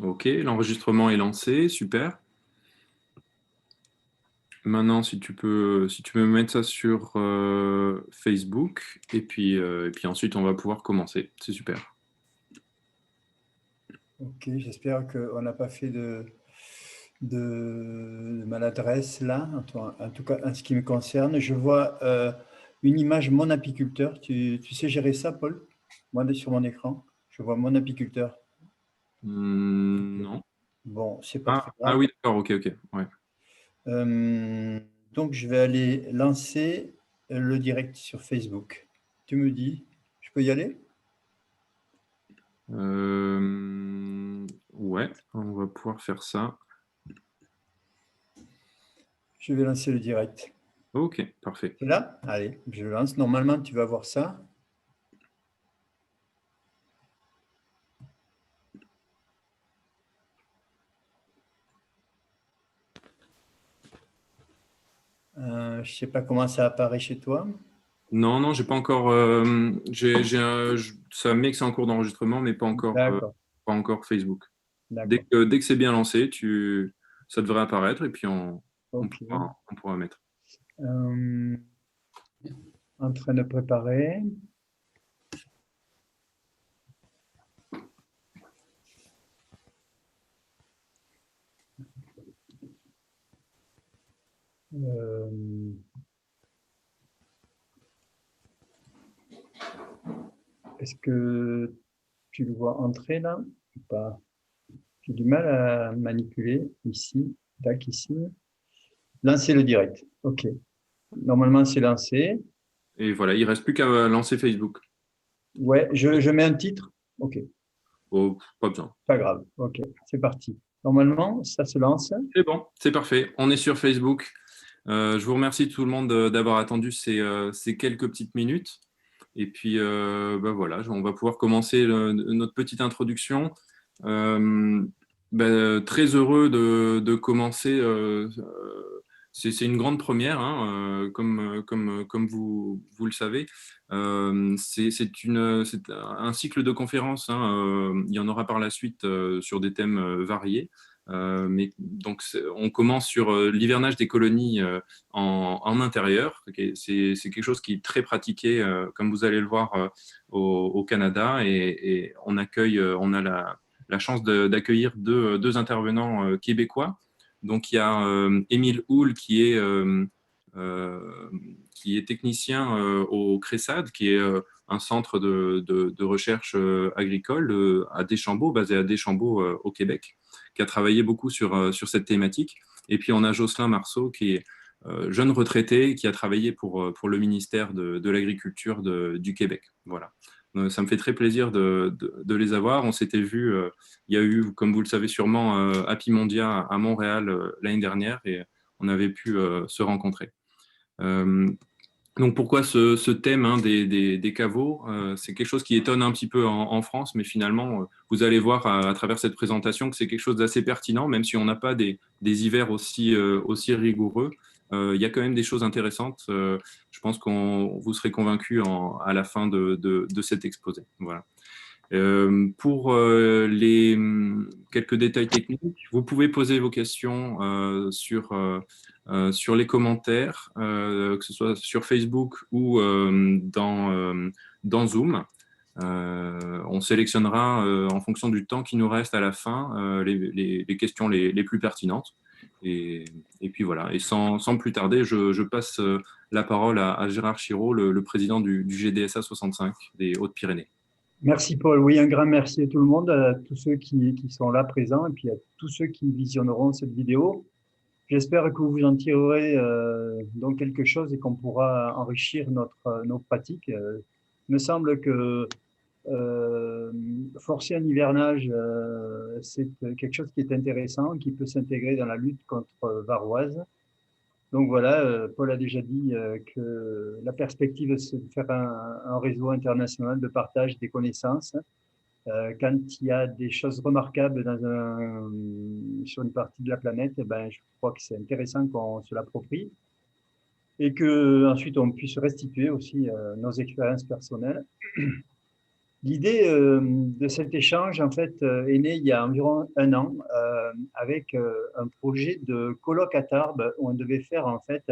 Ok, l'enregistrement est lancé, super. Maintenant, si tu peux me mettre ça sur Facebook, et puis ensuite on va pouvoir commencer. C'est super. Ok, j'espère qu'on n'a pas fait de maladresse là. En tout cas, en ce qui me concerne, je vois une image mon apiculteur. Tu sais gérer ça, Paul? Moi, sur mon écran, je vois mon apiculteur. Non. Bon, c'est pas Ah, très ah grave. oui, d'accord, ok, ok. Ouais. Donc, je vais aller lancer le direct sur Facebook. Tu me dis, je peux y aller? Ouais, on va pouvoir faire ça. Je vais lancer le direct. Ok, parfait. C'est là? Allez, je le lance. Normalement, tu vas voir ça. Je ne sais pas comment ça apparaît chez toi. Non, non, j'ai pas encore. Ça met que c'est en cours d'enregistrement, mais D'accord, pas encore Facebook. d'accord. Dès que c'est bien lancé, ça devrait apparaître et puis Ok. on pourra mettre. Euh, En train de préparer. Euh, Est-ce que tu le vois entrer là ou pas? J'ai du mal à manipuler ici. Tac, ici. Lancer le direct. OK. Normalement, c'est lancé. Et voilà, il reste plus qu'à lancer Facebook. Ouais, je mets un titre. OK, Oh, pas besoin. pas grave. OK, c'est parti. Normalement, ça se lance. C'est bon, c'est parfait. On est sur Facebook. Je vous remercie tout le monde d'avoir attendu ces quelques petites minutes. Et puis, bah voilà, on va pouvoir commencer notre petite introduction. Euh, Très heureux de commencer. C'est une grande première, hein, comme vous le savez. C'est un cycle de conférences, hein, il y en aura par la suite sur des thèmes variés. Mais donc, on commence sur l'hivernage des colonies en intérieur. C'est quelque chose qui est très pratiqué, comme vous allez le voir, au Canada. Et on a la chance d'accueillir deux intervenants québécois. Donc, il y a Émile Houle euh, qui est technicien au CRESAD, qui est un centre de recherche agricole à Deschambault, basé à Deschambault au Québec, qui a travaillé beaucoup sur cette thématique. Et puis on a Jocelyn Marceau, qui est jeune retraité, qui a travaillé pour le ministère de l'Agriculture du Québec. Voilà. Ça me fait très plaisir de les avoir. On s'était vu, il y a eu, comme vous le savez sûrement, Happy Mondia à Montréal l'année dernière et on avait pu se rencontrer. Euh, donc pourquoi ce thème, hein, des caveaux? C'est quelque chose qui étonne un petit peu en France, mais finalement, vous allez voir à travers cette présentation que c'est quelque chose d'assez pertinent, même si on n'a pas des hivers aussi rigoureux. Il y a quand même des choses intéressantes. Je pense qu'on vous serez convaincus à la fin de cet exposé. Voilà. Pour quelques détails techniques, vous pouvez poser vos questions sur les commentaires, que ce soit sur Facebook ou dans Zoom. On sélectionnera en fonction du temps qui nous reste à la fin les questions les plus pertinentes. Et, et puis voilà. Et sans plus tarder, je passe la parole à Gérard Chiraud, le président du GDSA 65 des Hautes-Pyrénées. Merci, Paul. Oui, un grand merci à tout le monde, à tous ceux qui sont là présents et puis à tous ceux qui visionneront cette vidéo. J'espère que vous en tirerez donc quelque chose et qu'on pourra enrichir nos pratiques. Il me semble que forcer un hivernage, c'est quelque chose qui est intéressant, qui peut s'intégrer dans la lutte contre varroise. Donc voilà, Paul a déjà dit que la perspective, c'est de faire un réseau international de partage des connaissances. Quand il y a des choses remarquables sur une partie de la planète, eh ben, je crois que c'est intéressant qu'on se l'approprie et que ensuite on puisse restituer aussi nos expériences personnelles. L'idée de cet échange, en fait, est née il y a environ un an avec un projet de colloque à Tarbes où on devait faire en fait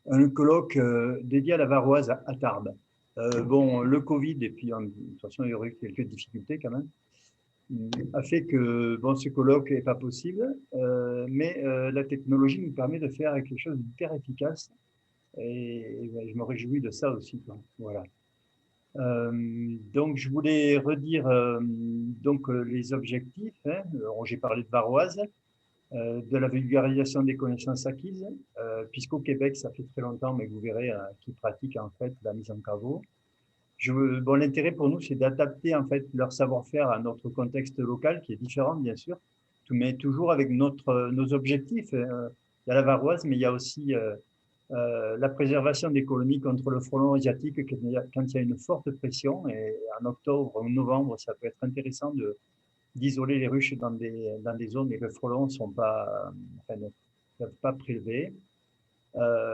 un colloque dédié à la varoise à Tarbes. Bon, le Covid, et puis de toute façon, il y aurait eu quelques difficultés quand même, a fait que bon, ce colloque n'est pas possible, mais la technologie nous permet de faire quelque chose d'hyper efficace et ben, je me réjouis de ça aussi, quoi. Voilà. Donc, je voulais redire donc, les objectifs. Hein. J'ai parlé de varoise, de la vulgarisation des connaissances acquises, puisqu'au Québec, ça fait très longtemps, mais vous verrez, qu'ils pratiquent en fait la mise en travaux. Bon, l'intérêt pour nous, c'est d'adapter en fait leur savoir-faire à notre contexte local, qui est différent, bien sûr, mais toujours avec nos objectifs. Il y a la varoise, mais il y a aussi la préservation des colonies contre le frelon asiatique quand il y a une forte pression. Et en octobre ou novembre, ça peut être intéressant d'isoler les ruches dans des zones où les frelons enfin, ne peuvent pas prélever.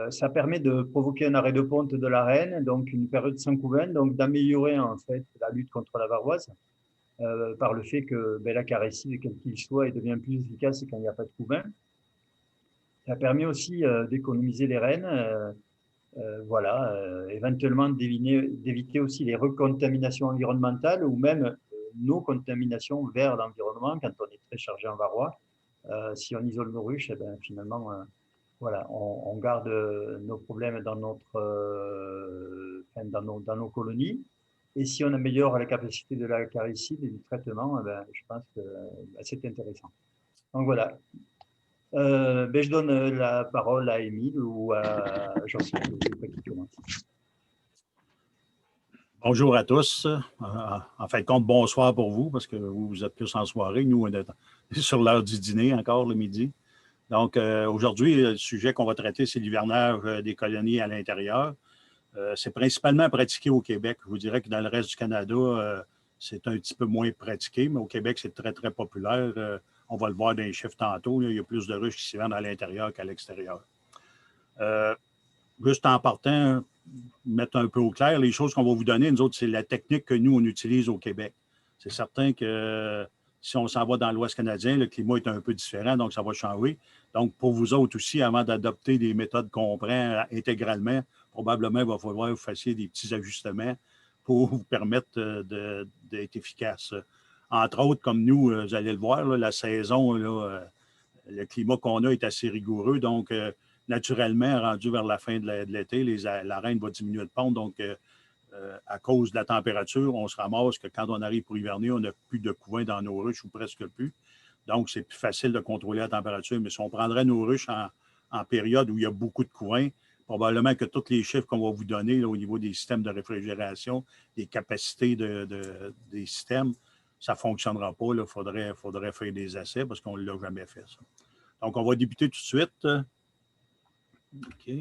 Ça permet de provoquer un arrêt de ponte de la reine, donc une période sans couvain, donc d'améliorer en fait la lutte contre la varroise par le fait que ben, l'acaricide, quel qu'il soit, il devient plus efficace quand il n'y a pas de couvain. Ça permet aussi d'économiser les rennes, voilà, éventuellement d'éviter aussi les recontaminations environnementales ou même nos contaminations vers l'environnement quand on est très chargé en varroa. Si on isole nos ruches, eh ben, finalement, voilà, on garde nos problèmes enfin, dans nos colonies. Et si on améliore la capacité de l'acaricide et du traitement, eh ben, je pense que ben, c'est intéressant. Donc voilà. Ben, je donne la parole à Émile ou à Jean-Pierre, je sais pas qui commence. Bonjour à tous. En fin de compte, bonsoir pour vous, parce que vous êtes plus en soirée. Nous, on est sur l'heure du dîner encore, le midi. Donc, aujourd'hui, le sujet qu'on va traiter, c'est l'hivernage des colonies à l'intérieur. C'est principalement pratiqué au Québec. Je vous dirais que dans le reste du Canada, c'est un petit peu moins pratiqué, mais au Québec, c'est très, très populaire. On va le voir dans les chiffres tantôt. Il y a plus de ruches qui s'y vendent à l'intérieur qu'à l'extérieur. Juste en partant, mettre un peu au clair, les choses qu'on va vous donner, nous autres, c'est la technique que nous, on utilise au Québec. C'est certain que si on s'en va dans l'Ouest canadien, le climat est un peu différent, donc ça va changer. Donc, pour vous autres aussi, avant d'adopter des méthodes qu'on prend intégralement, probablement, il va falloir que vous fassiez des petits ajustements pour vous permettre d'être efficace. Entre autres, comme nous, vous allez le voir, là, la saison, là, le climat qu'on a est assez rigoureux, donc naturellement, rendu vers la fin de l'été, la reine va diminuer de pondre, donc à cause de la température, on se ramasse que quand on arrive pour hiverner, on n'a plus de couvain dans nos ruches ou presque plus. Donc, c'est plus facile de contrôler la température. Mais si on prendrait nos ruches en période où il y a beaucoup de couvain, probablement que tous les chiffres qu'on va vous donner là, au niveau des systèmes de réfrigération, des capacités des systèmes, ça ne fonctionnera pas. Il faudrait faire des essais parce qu'on ne l'a jamais fait, ça. Donc, on va débuter tout de suite. OK.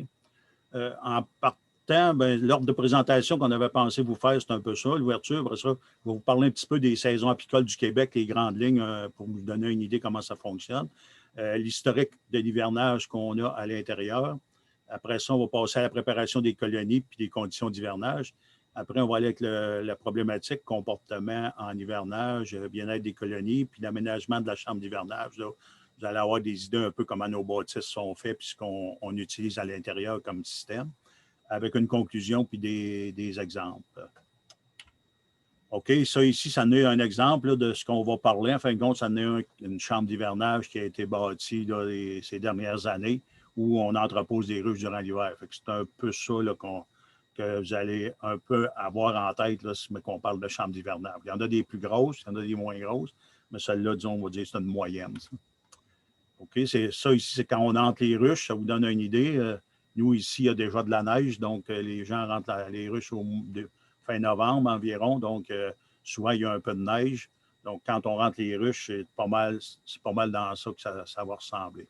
En partant, ben, l'ordre de présentation qu'on avait pensé vous faire, c'est un peu ça, l'ouverture. Après ça, je vais vous parler un petit peu des saisons apicoles du Québec, les grandes lignes, pour vous donner une idée comment ça fonctionne. L'historique de l'hivernage qu'on a à l'intérieur. Après ça, on va passer à la préparation des colonies puis des conditions d'hivernage. Après, on va aller avec la problématique comportement en hivernage, bien-être des colonies, puis l'aménagement de la chambre d'hivernage. Là, vous allez avoir des idées un peu comment nos bâtisses sont faites puis ce qu'on utilise à l'intérieur comme système, avec une conclusion puis des exemples. OK, ça ici, ça en est un exemple là, de ce qu'on va parler. En fin de compte, ça en est une chambre d'hivernage qui a été bâtie là, ces dernières années où on entrepose des ruches durant l'hiver. C'est un peu ça là, que vous allez un peu avoir en tête là, si on parle de chambre d'hivernage. Il y en a des plus grosses, il y en a des moins grosses, mais celle-là, disons, on va dire que c'est une moyenne. Ça. OK, c'est ça ici, c'est quand on entre les ruches, ça vous donne une idée. Nous, ici, il y a déjà de la neige, donc les gens rentrent les ruches fin novembre environ, donc souvent, il y a un peu de neige. Donc, quand on rentre les ruches, c'est pas mal dans ça que ça va ressembler.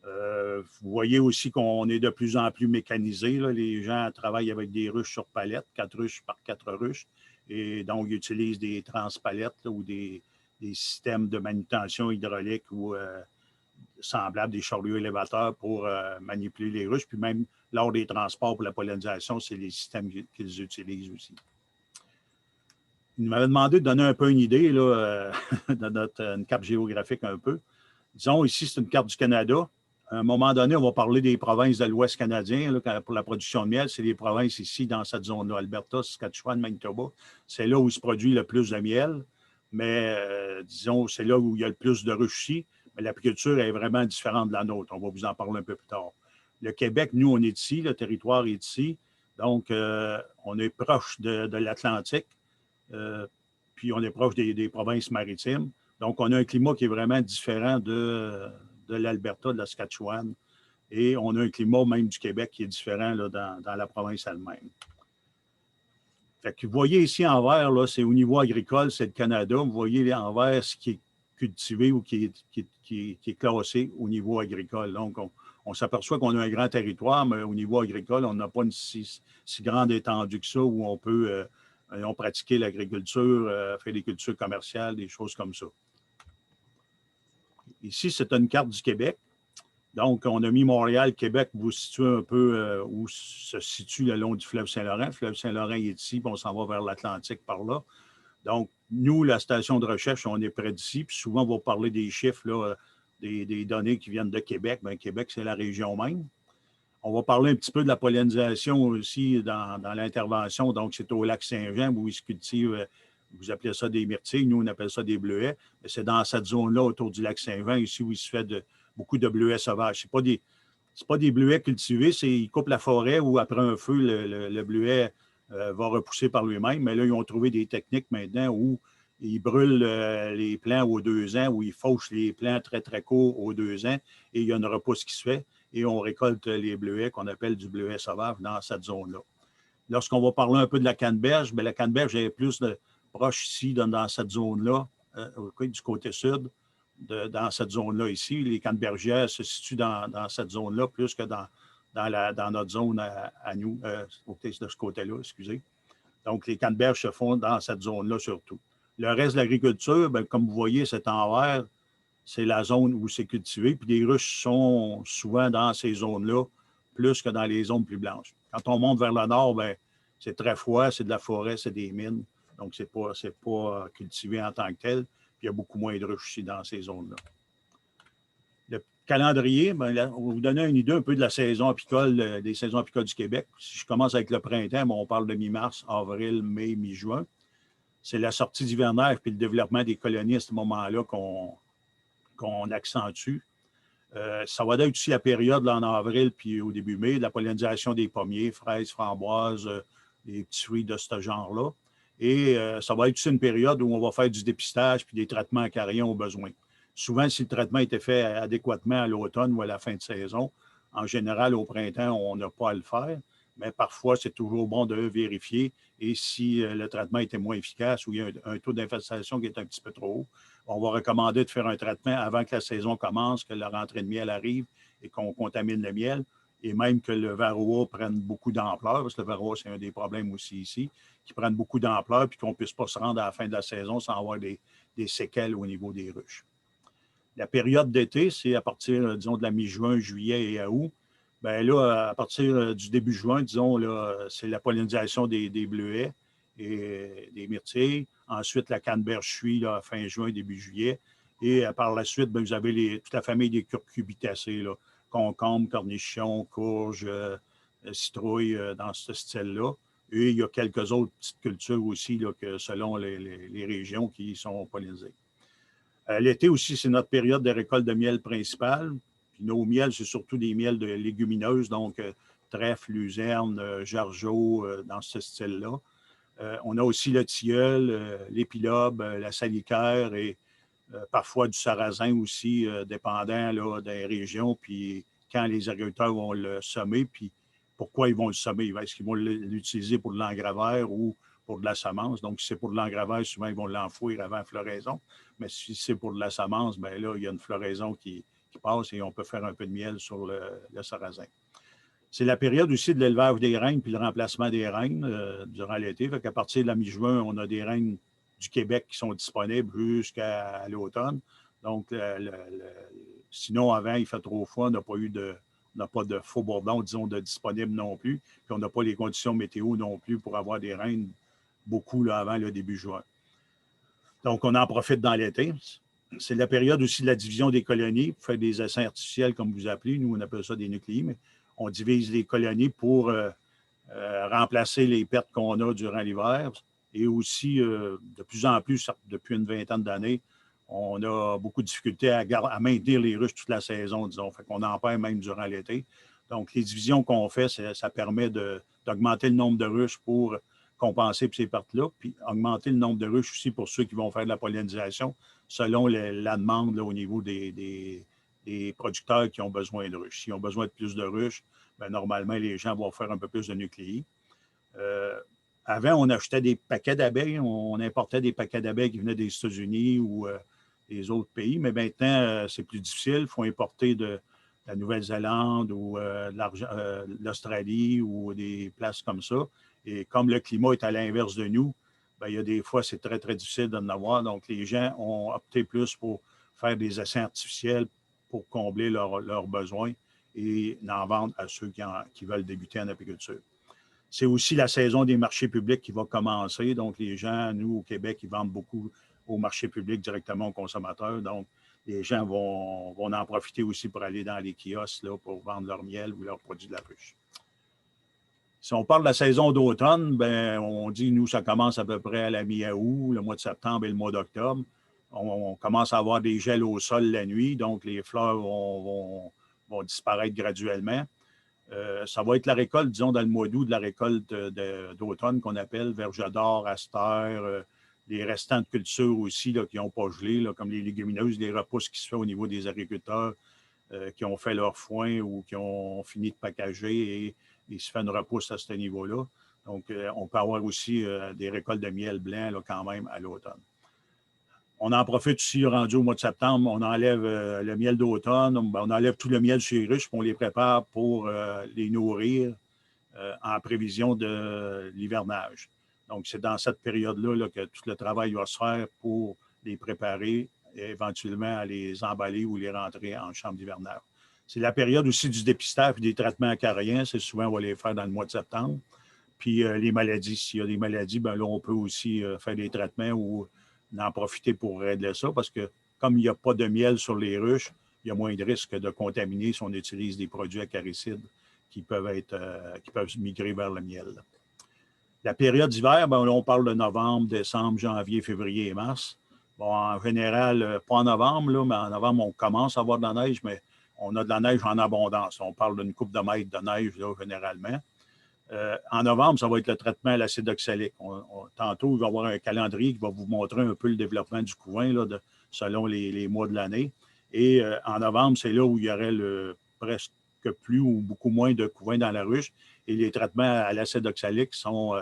Vous voyez aussi qu'on est de plus en plus mécanisé. Là. Les gens travaillent avec des ruches sur palettes, 4 ruches par 4 ruches, et donc ils utilisent des transpalettes là, ou des systèmes de manutention hydraulique ou semblables, des chariots élévateurs pour manipuler les ruches. Puis même lors des transports pour la pollinisation, c'est les systèmes qu'ils utilisent aussi. il m'avait demandé de donner un peu une idée là, de une carte géographique un peu. Disons, ici, c'est une carte du Canada. À un moment donné, on va parler des provinces de l'Ouest canadien là, pour la production de miel. C'est les provinces ici, dans cette zone-là, Alberta, Saskatchewan, Manitoba. C'est là où il se produit le plus de miel. Mais, disons, c'est là où il y a le plus de ruches aussi. Mais l'apiculture est vraiment différente de la nôtre. On va vous en parler un peu plus tard. Le Québec, nous, on est ici. Le territoire est ici. Donc, on est proche de l'Atlantique. Puis, on est proche des provinces maritimes. Donc, on a un climat qui est vraiment différent de l'Alberta, de la Saskatchewan. Et on a un climat même du Québec qui est différent là, dans la province elle-même. Fait que vous voyez ici en vert, là, c'est au niveau agricole, c'est le Canada. Vous voyez en vert ce qui est cultivé ou qui est classé au niveau agricole. Donc, on s'aperçoit qu'on a un grand territoire, mais au niveau agricole, on n'a pas une si grande étendue que ça où on peut pratiquer l'agriculture, faire des cultures commerciales, des choses comme ça. Ici, c'est une carte du Québec. Donc, on a mis Montréal, Québec, vous situez un peu où se situe le long du fleuve Saint-Laurent. Le fleuve Saint-Laurent est ici, puis on s'en va vers l'Atlantique par là. Donc, nous, la station de recherche, on est près d'ici, puis souvent, on va parler des chiffres, là, des données qui viennent de Québec. Bien, Québec, c'est la région même. On va parler un petit peu de la pollinisation aussi dans l'intervention. Donc, c'est au lac Saint-Jean où ils se cultivent, vous appelez ça des myrtilles, nous, on appelle ça des bleuets. Mais c'est dans cette zone-là, autour du lac Saint-Jean, ici, où il se fait beaucoup de bleuets sauvages. Ce n'est pas des bleuets cultivés, ils coupent la forêt où, après un feu, le bleuet va repousser par lui-même. Mais là, ils ont trouvé des techniques maintenant où ils brûlent les plants aux 2 ans, où ils fauchent les plants très, très courts aux 2 ans, et il y a une repousse qui se fait, et on récolte les bleuets qu'on appelle du bleuet sauvage dans cette zone-là. Lorsqu'on va parler un peu de la canneberge, bien, la canneberge est plus proche ici, dans cette zone-là, du côté sud, dans cette zone-là ici. Les cannebergières se situent dans cette zone-là plus que dans notre zone à nous, de ce côté-là, excusez. Donc, les canneberges se font dans cette zone-là surtout. Le reste de l'agriculture, bien, comme vous voyez, c'est en vert, c'est la zone où c'est cultivé. Puis les ruches sont souvent dans ces zones-là, plus que dans les zones plus blanches. Quand on monte vers le nord, bien, c'est très froid, c'est de la forêt, c'est des mines. Donc, ce n'est pas cultivé en tant que tel. Puis il y a beaucoup moins de ruches ici dans ces zones-là. Le calendrier, bien, là, on va vous donner une idée un peu de la saison apicole, des saisons apicoles du Québec. Si je commence avec le printemps, bien, on parle de mi-mars, avril, mai, mi-juin. C'est la sortie d'hivernaire puis le développement des colonies à ce moment-là qu'on accentue. Ça va être aussi la période là, en avril puis au début mai, de la pollinisation des pommiers, fraises, framboises, des petits fruits de ce genre-là. Et ça va être aussi une période où on va faire du dépistage puis des traitements à carrion au besoin. Souvent, si le traitement était fait adéquatement à l'automne ou à la fin de saison, en général, au printemps, on n'a pas à le faire. Mais parfois, c'est toujours bon de vérifier. Et si le traitement était moins efficace ou il y a un taux d'infestation qui est un petit peu trop haut, on va recommander de faire un traitement avant que la saison commence, que la rentrée de miel arrive et qu'on contamine le miel. Et même que le varroa prenne beaucoup d'ampleur, parce que le varroa, c'est un des problèmes aussi ici, qui prenne beaucoup d'ampleur puis qu'on ne puisse pas se rendre à la fin de la saison sans avoir des séquelles au niveau des ruches. La période d'été, c'est à partir, disons, de la mi-juin, juillet et août. Bien là, à partir du début juin, disons, là, c'est la pollinisation des bleuets et des myrtilles. Ensuite, la canneberge suit là, fin juin, début juillet. Et par la suite, bien, vous avez toute la famille des curcubitacées, là, concombres, cornichons, courges, citrouilles, dans ce style-là. Et il y a quelques autres petites cultures aussi, là, que selon les régions qui sont pollinisées. L'été aussi, c'est notre période de récolte de miel principale. Puis nos miels, c'est surtout des miels de légumineuses, donc trèfle, luzerne, jargeau, dans ce style-là. On a aussi le tilleul, l'épilobe, la salicaire et parfois du sarrasin aussi, dépendant là, des régions, puis quand les agriculteurs vont le semer, puis pourquoi ils vont le semer. Est-ce qu'ils vont l'utiliser pour de l'engrais ou pour de la semence? Donc, si c'est pour de l'engrais, souvent, ils vont l'enfouir avant la floraison. Mais si c'est pour de la semence, bien là, il y a une floraison qui passe et on peut faire un peu de miel sur le sarrasin. C'est la période aussi de l'élevage des reines puis le remplacement des reines durant l'été. Fait qu'à partir de la mi-juin, on a des reines du Québec qui sont disponibles jusqu'à l'automne. Donc, sinon, avant, il fait trop froid, on n'a pas de faux bourdons, disons, de disponibles non plus. Puis on n'a pas les conditions météo non plus pour avoir des reines beaucoup là, avant le début juin. Donc, on en profite dans l'été. C'est la période aussi de la division des colonies pour faire des essaims artificiels, comme vous appelez. Nous, on appelle ça des nucléis, mais on divise les colonies pour remplacer les pertes qu'on a durant l'hiver. Et aussi, de plus en plus, depuis une vingtaine d'années, on a beaucoup de difficultés à maintenir les ruches toute la saison, disons. Fait qu'on en perd même durant l'été. Donc, les divisions qu'on fait, ça permet d'augmenter le nombre de ruches pour compenser ces pertes-là, puis augmenter le nombre de ruches aussi pour ceux qui vont faire de la pollinisation selon la demande là, au niveau des producteurs qui ont besoin de ruches. S'ils ont besoin de plus de ruches, bien, normalement, les gens vont faire un peu plus de nucléis. Avant, on achetait des paquets d'abeilles, on importait des paquets d'abeilles qui venaient des États-Unis ou des autres pays, mais maintenant, c'est plus difficile. Il faut importer de la Nouvelle-Zélande ou l'Australie ou des places comme ça. Et comme le climat est à l'inverse de nous, bien, il y a des fois, c'est très, très difficile d'en avoir. Donc, les gens ont opté plus pour faire des essais artificiels pour combler leurs besoins et en vendre à ceux qui veulent débuter en apiculture. C'est aussi la saison des marchés publics qui va commencer. Donc, les gens, nous, au Québec, ils vendent beaucoup au marché public directement aux consommateurs. Donc, les gens vont en profiter aussi pour aller dans les kiosques là, pour vendre leur miel ou leurs produits de la ruche. Si on parle de la saison d'automne, ben, on dit, nous, ça commence à peu près à la mi-août, le mois de septembre et le mois d'octobre. On commence à avoir des gels au sol la nuit, donc les fleurs vont disparaître graduellement. Ça va être la récolte, disons, dans le mois d'août, de la récolte d'automne qu'on appelle verge d'or, astère, les restants de culture aussi là, qui n'ont pas gelé, là, comme les légumineuses, les repousses qui se font au niveau des agriculteurs qui ont fait leur foin ou qui ont fini de packager et il se fait une repousse à ce niveau-là. Donc, on peut avoir aussi des récoltes de miel blanc là, quand même à l'automne. On en profite aussi, rendu au mois de septembre, on enlève le miel d'automne, on enlève tout le miel chez les ruches, puis on les prépare pour les nourrir en prévision de l'hivernage. Donc, c'est dans cette période-là là, que tout le travail va se faire pour les préparer et éventuellement à les emballer ou les rentrer en chambre d'hivernage. C'est la période aussi du dépistage et des traitements acariens. C'est souvent, on va les faire dans le mois de septembre. Puis les maladies, s'il y a des maladies, bien là, on peut aussi faire des traitements ou en profiter pour régler ça parce que comme il n'y a pas de miel sur les ruches, il y a moins de risque de contaminer si on utilise des produits acaricides qui peuvent migrer vers le miel. La période d'hiver, bien, là, on parle de novembre, décembre, janvier, février et mars. Bon, en général, pas en novembre, là, mais en novembre, on commence à avoir de la neige, mais on a de la neige en abondance. On parle d'une coupe de mètres de neige, là, généralement. En novembre, ça va être le traitement à l'acide oxalique. Tantôt, il va y avoir un calendrier qui va vous montrer un peu le développement du couvain là, selon les mois de l'année. Et en novembre, c'est là où il y aurait presque plus ou beaucoup moins de couvain dans la ruche. Et les traitements à l'acide oxalique sont,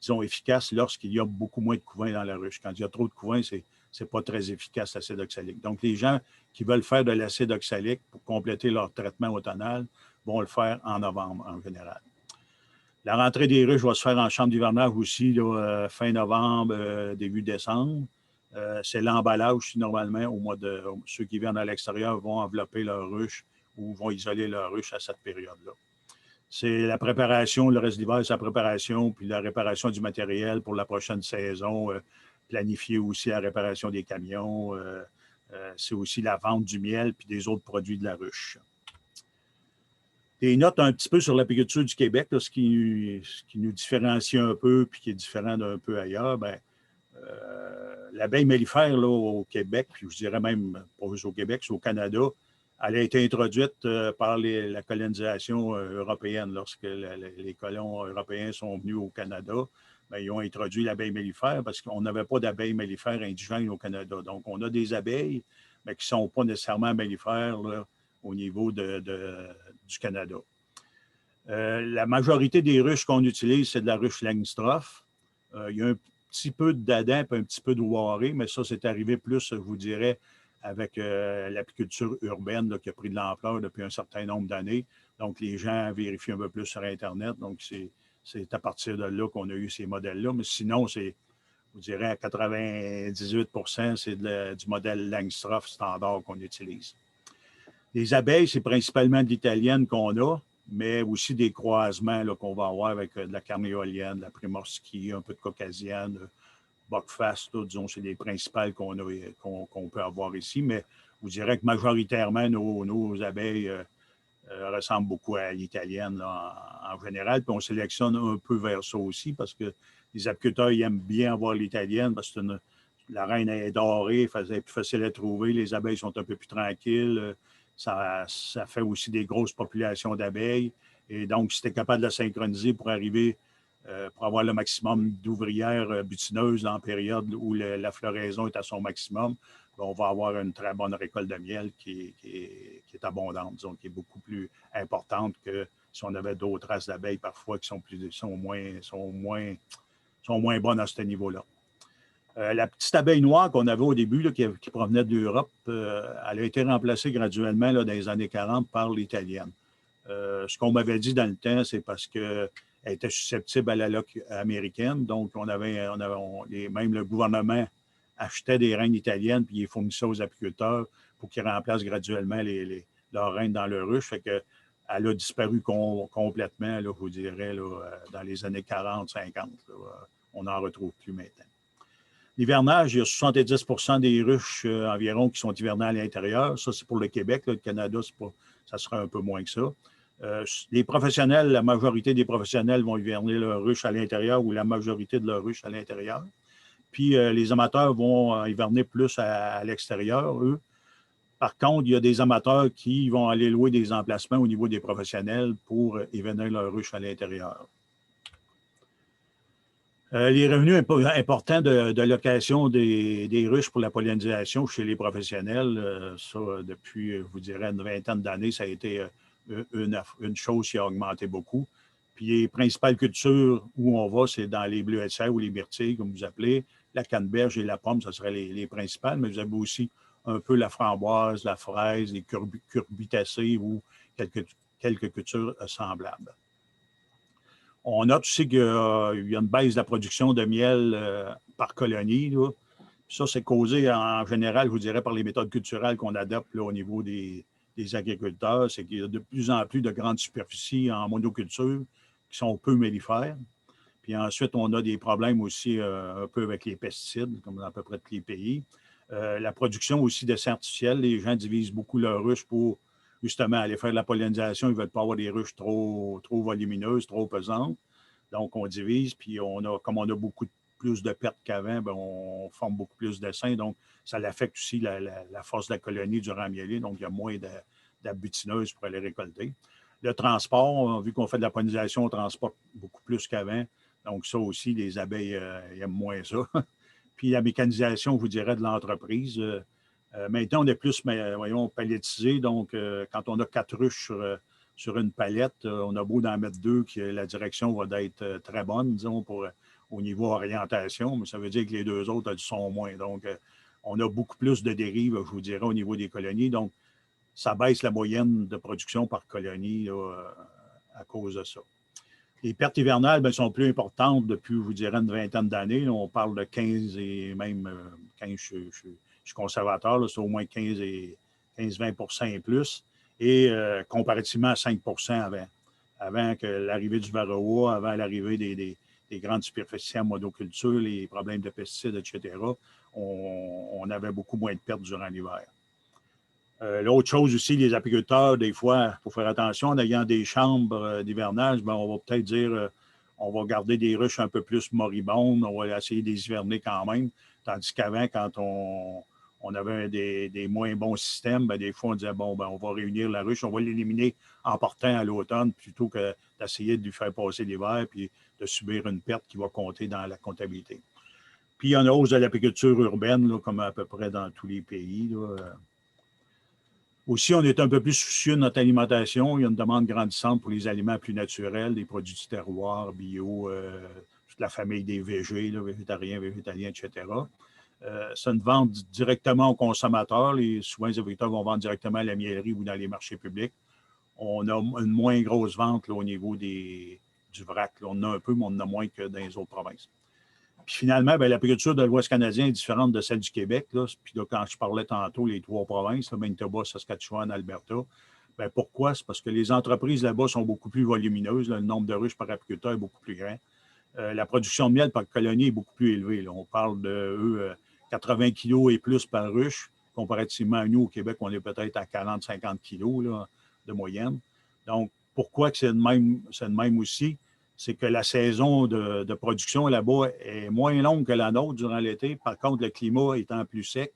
disons, efficaces lorsqu'il y a beaucoup moins de couvain dans la ruche. Quand il y a trop de couvain, c'est pas très efficace, l'acide oxalique. Donc, les gens qui veulent faire de l'acide oxalique pour compléter leur traitement automnal vont le faire en novembre en général. La rentrée des ruches va se faire en chambre d'hivernage aussi, là, fin novembre, début décembre. C'est l'emballage aussi, normalement, au mois de. Ceux qui viennent à l'extérieur vont envelopper leur ruche ou vont isoler leur ruche à cette période-là. C'est la préparation, le reste de l'hiver, c'est la préparation, puis la réparation du matériel pour la prochaine saison, planifier aussi la réparation des camions. C'est aussi la vente du miel puis des autres produits de la ruche. Des notes un petit peu sur l'apiculture du Québec, là, ce qui nous différencie un peu puis qui est différent d'un peu ailleurs, bien, l'abeille mellifère là, au Québec, puis je dirais même pas juste au Québec, c'est au Canada, elle a été introduite par la colonisation européenne. Lorsque les colons européens sont venus au Canada, bien, ils ont introduit l'abeille mellifère parce qu'on n'avait pas d'abeilles mellifères indigènes au Canada. Donc, on a des abeilles, mais qui ne sont pas nécessairement mellifères là, au niveau du Canada. La majorité des ruches qu'on utilise, c'est de la ruche Langstroth. Il y a un petit peu d'Adam et un petit peu de Waré, mais ça, c'est arrivé plus, je vous dirais, avec l'apiculture urbaine là, qui a pris de l'ampleur depuis un certain nombre d'années. Donc, les gens vérifient un peu plus sur Internet. Donc, c'est à partir de là qu'on a eu ces modèles-là. Mais sinon, je vous dirais, à 98 % c'est du modèle Langstroth standard qu'on utilise. Les abeilles, c'est principalement de l'italienne qu'on a. mais aussi des croisements qu'on va avoir avec de la carne éolienne, de la primorski, un peu de caucasienne, buckfast, disons, c'est les principales qu'on peut avoir ici, mais je vous dirais que majoritairement, nos abeilles ressemblent beaucoup à l'italienne en général, puis on sélectionne un peu vers ça aussi parce que les apiculteurs ils aiment bien avoir l'italienne parce que la reine est dorée, c'est plus facile à trouver, les abeilles sont un peu plus tranquilles, ça fait aussi des grosses populations d'abeilles, et donc si tu es capable de la synchroniser pour arriver pour avoir le maximum d'ouvrières butineuses dans la période où la floraison est à son maximum, on va avoir une très bonne récolte de miel qui est abondante, disons, qui est beaucoup plus importante que si on avait d'autres races d'abeilles parfois qui sont moins bonnes à ce niveau-là. La petite abeille noire qu'on avait au début, là, qui provenait d'Europe, elle a été remplacée graduellement là, dans les années 40 par l'italienne. Ce qu'on m'avait dit dans le temps, c'est parce qu'elle était susceptible à la loque américaine. Donc, même le gouvernement achetait des reines italiennes puis il fournissait aux apiculteurs pour qu'ils remplacent graduellement leurs reines dans leur ruche. Fait que, elle a disparu complètement, là, je vous dirais, là, dans les années 40-50. On n'en retrouve plus maintenant. L'hivernage, il y a 70 des ruches environ qui sont hivernées à l'intérieur. Ça, c'est pour le Québec. Là, le Canada, ça sera un peu moins que ça. Les professionnels, la majorité des professionnels vont hiverner leurs ruches à l'intérieur ou la majorité de leurs ruches à l'intérieur. Puis les amateurs vont hiverner plus à l'extérieur, eux. Par contre, il y a des amateurs qui vont aller louer des emplacements au niveau des professionnels pour hiverner leurs ruches à l'intérieur. Les revenus importants de location des ruches pour la pollinisation chez les professionnels, ça, depuis, je vous dirais, une vingtaine d'années, ça a été une chose qui a augmenté beaucoup. Puis les principales cultures où on va, c'est dans les bleuets de serre ou les myrtilles, comme vous appelez. La canneberge et la pomme, ce seraient les principales, mais vous avez aussi un peu la framboise, la fraise, les curbitacées ou quelques cultures semblables. On note aussi qu'il y a une baisse de la production de miel par colonie. Là. Ça, c'est causé en général, je vous dirais, par les méthodes culturelles qu'on adopte là, au niveau des agriculteurs. C'est qu'il y a de plus en plus de grandes superficies en monoculture qui sont peu mellifères. Puis ensuite, on a des problèmes aussi un peu avec les pesticides, comme dans à peu près tous les pays. La production aussi d'essais artificiels, les gens divisent beaucoup leurs ruches pour justement aller faire de la pollinisation. Ils ne veulent pas avoir des ruches trop volumineuses, trop pesantes. Donc, on divise, puis comme on a beaucoup plus de pertes qu'avant, bien, on forme beaucoup plus d'essaims. Donc, ça affecte aussi la force de la colonie durant le mielier. Donc, il y a moins d'abutineuses pour aller récolter. Le transport, vu qu'on fait de la pollinisation, on transporte beaucoup plus qu'avant. Donc, ça aussi, les abeilles aiment moins ça. Puis la mécanisation, je vous dirais, de l'entreprise. Maintenant, on est plus, palettisé. Donc, quand on a 4 ruches sur une palette, on a beau d'en mettre 2, que la direction va être très bonne, disons, au niveau orientation, mais ça veut dire que les 2 autres, elles sont moins. Donc, on a beaucoup plus de dérives, je vous dirais, au niveau des colonies. Donc, ça baisse la moyenne de production par colonie là, à cause de ça. Les pertes hivernales sont plus importantes depuis, je vous dirais, une vingtaine d'années. On parle de 15 et même 15, je suis conservateur, c'est au moins 15-20 et plus. Et comparativement à 5 avant que l'arrivée du varroa, avant l'arrivée des grandes superficies en monoculture, les problèmes de pesticides, etc., on avait beaucoup moins de pertes durant l'hiver. L'autre chose aussi, les apiculteurs, des fois, il faut faire attention, en ayant des chambres d'hivernage, on va peut-être dire on va garder des ruches un peu plus moribondes, on va essayer de les hiverner quand même. Tandis qu'avant, quand on avait des moins bons systèmes, des fois, on disait on va réunir la ruche, on va l'éliminer en partant à l'automne plutôt que d'essayer de lui faire passer l'hiver puis de subir une perte qui va compter dans la comptabilité. Puis, il y a une hausse de l'apiculture urbaine, là, comme à peu près dans tous les pays. Là. Aussi, on est un peu plus soucieux de notre alimentation. Il y a une demande grandissante pour les aliments plus naturels, des produits du terroir, bio, toute la famille des végés, là, végétariens, végétaliens, etc. C'est une vente directement aux consommateurs. Souvent, les agriculteurs vont vendre directement à la miellerie ou dans les marchés publics. On a une moins grosse vente là, au niveau du vrac. Là. On en a un peu, mais on en a moins que dans les autres provinces. Puis finalement, l'agriculture de l'Ouest canadien est différente de celle du Québec. Là. Puis là, quand je parlais tantôt, les 3 provinces, Manitoba, Saskatchewan, Alberta, Ben, pourquoi? C'est parce que les entreprises là-bas sont beaucoup plus volumineuses. Là. Le nombre de ruches par apiculteur est beaucoup plus grand. La production de miel par colonie est beaucoup plus élevée. Là. On parle de 80 kilos et plus par ruche. Comparativement à nous, au Québec, on est peut-être à 40-50 kilos là, de moyenne. Donc, pourquoi que c'est de même aussi? C'est que la saison de production là-bas est moins longue que la nôtre durant l'été. Par contre, le climat étant plus sec,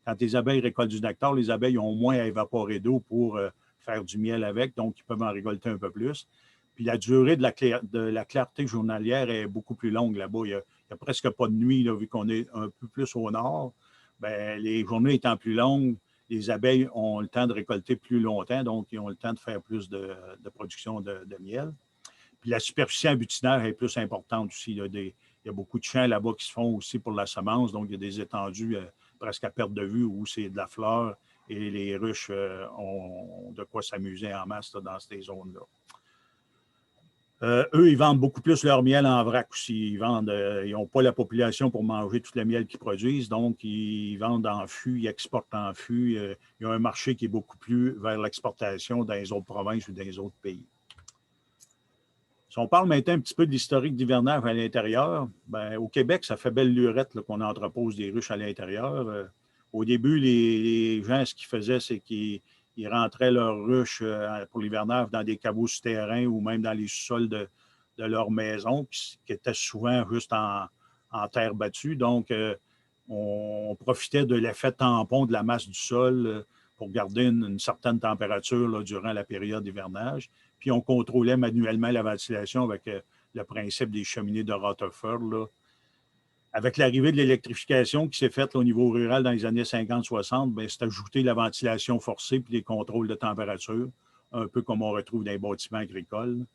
quand les abeilles récoltent du nectar, les abeilles ont moins à évaporer d'eau pour faire du miel avec, donc ils peuvent en récolter un peu plus. Puis la durée de la clarté journalière est beaucoup plus longue là-bas. Il n'y a presque pas de nuit, là, vu qu'on est un peu plus au nord. Bien, les journées étant plus longues, les abeilles ont le temps de récolter plus longtemps, donc ils ont le temps de faire plus de production de miel. Puis la superficie abutinaire est plus importante aussi. Il y a beaucoup de champs là-bas qui se font aussi pour la semence, donc il y a des étendues presque à perte de vue où c'est de la fleur et les ruches ont de quoi s'amuser en masse là, dans ces zones-là. Eux, ils vendent beaucoup plus leur miel en vrac aussi. Ils n'ont pas la population pour manger tout le miel qu'ils produisent, donc ils vendent en fût, ils exportent en fût. Il y a un marché qui est beaucoup plus vers l'exportation dans les autres provinces ou dans les autres pays. Si on parle maintenant un petit peu de l'historique d'hivernage à l'intérieur, bien, au Québec, ça fait belle lurette là, qu'on entrepose des ruches à l'intérieur. Au début, les gens, ce qu'ils faisaient, c'est qu'ils rentraient leurs ruches pour l'hivernage dans des caveaux souterrains ou même dans les sous-sols de leur maison, qui étaient souvent juste en terre battue. Donc, on profitait de l'effet tampon de la masse du sol pour garder une certaine température là, durant la période d'hivernage. Puis, on contrôlait manuellement la ventilation avec le principe des cheminées de Rutherford. Avec l'arrivée de l'électrification qui s'est faite là, au niveau rural dans les années 50-60, c'est ajouté la ventilation forcée puis les contrôles de température, un peu comme on retrouve dans les bâtiments agricoles.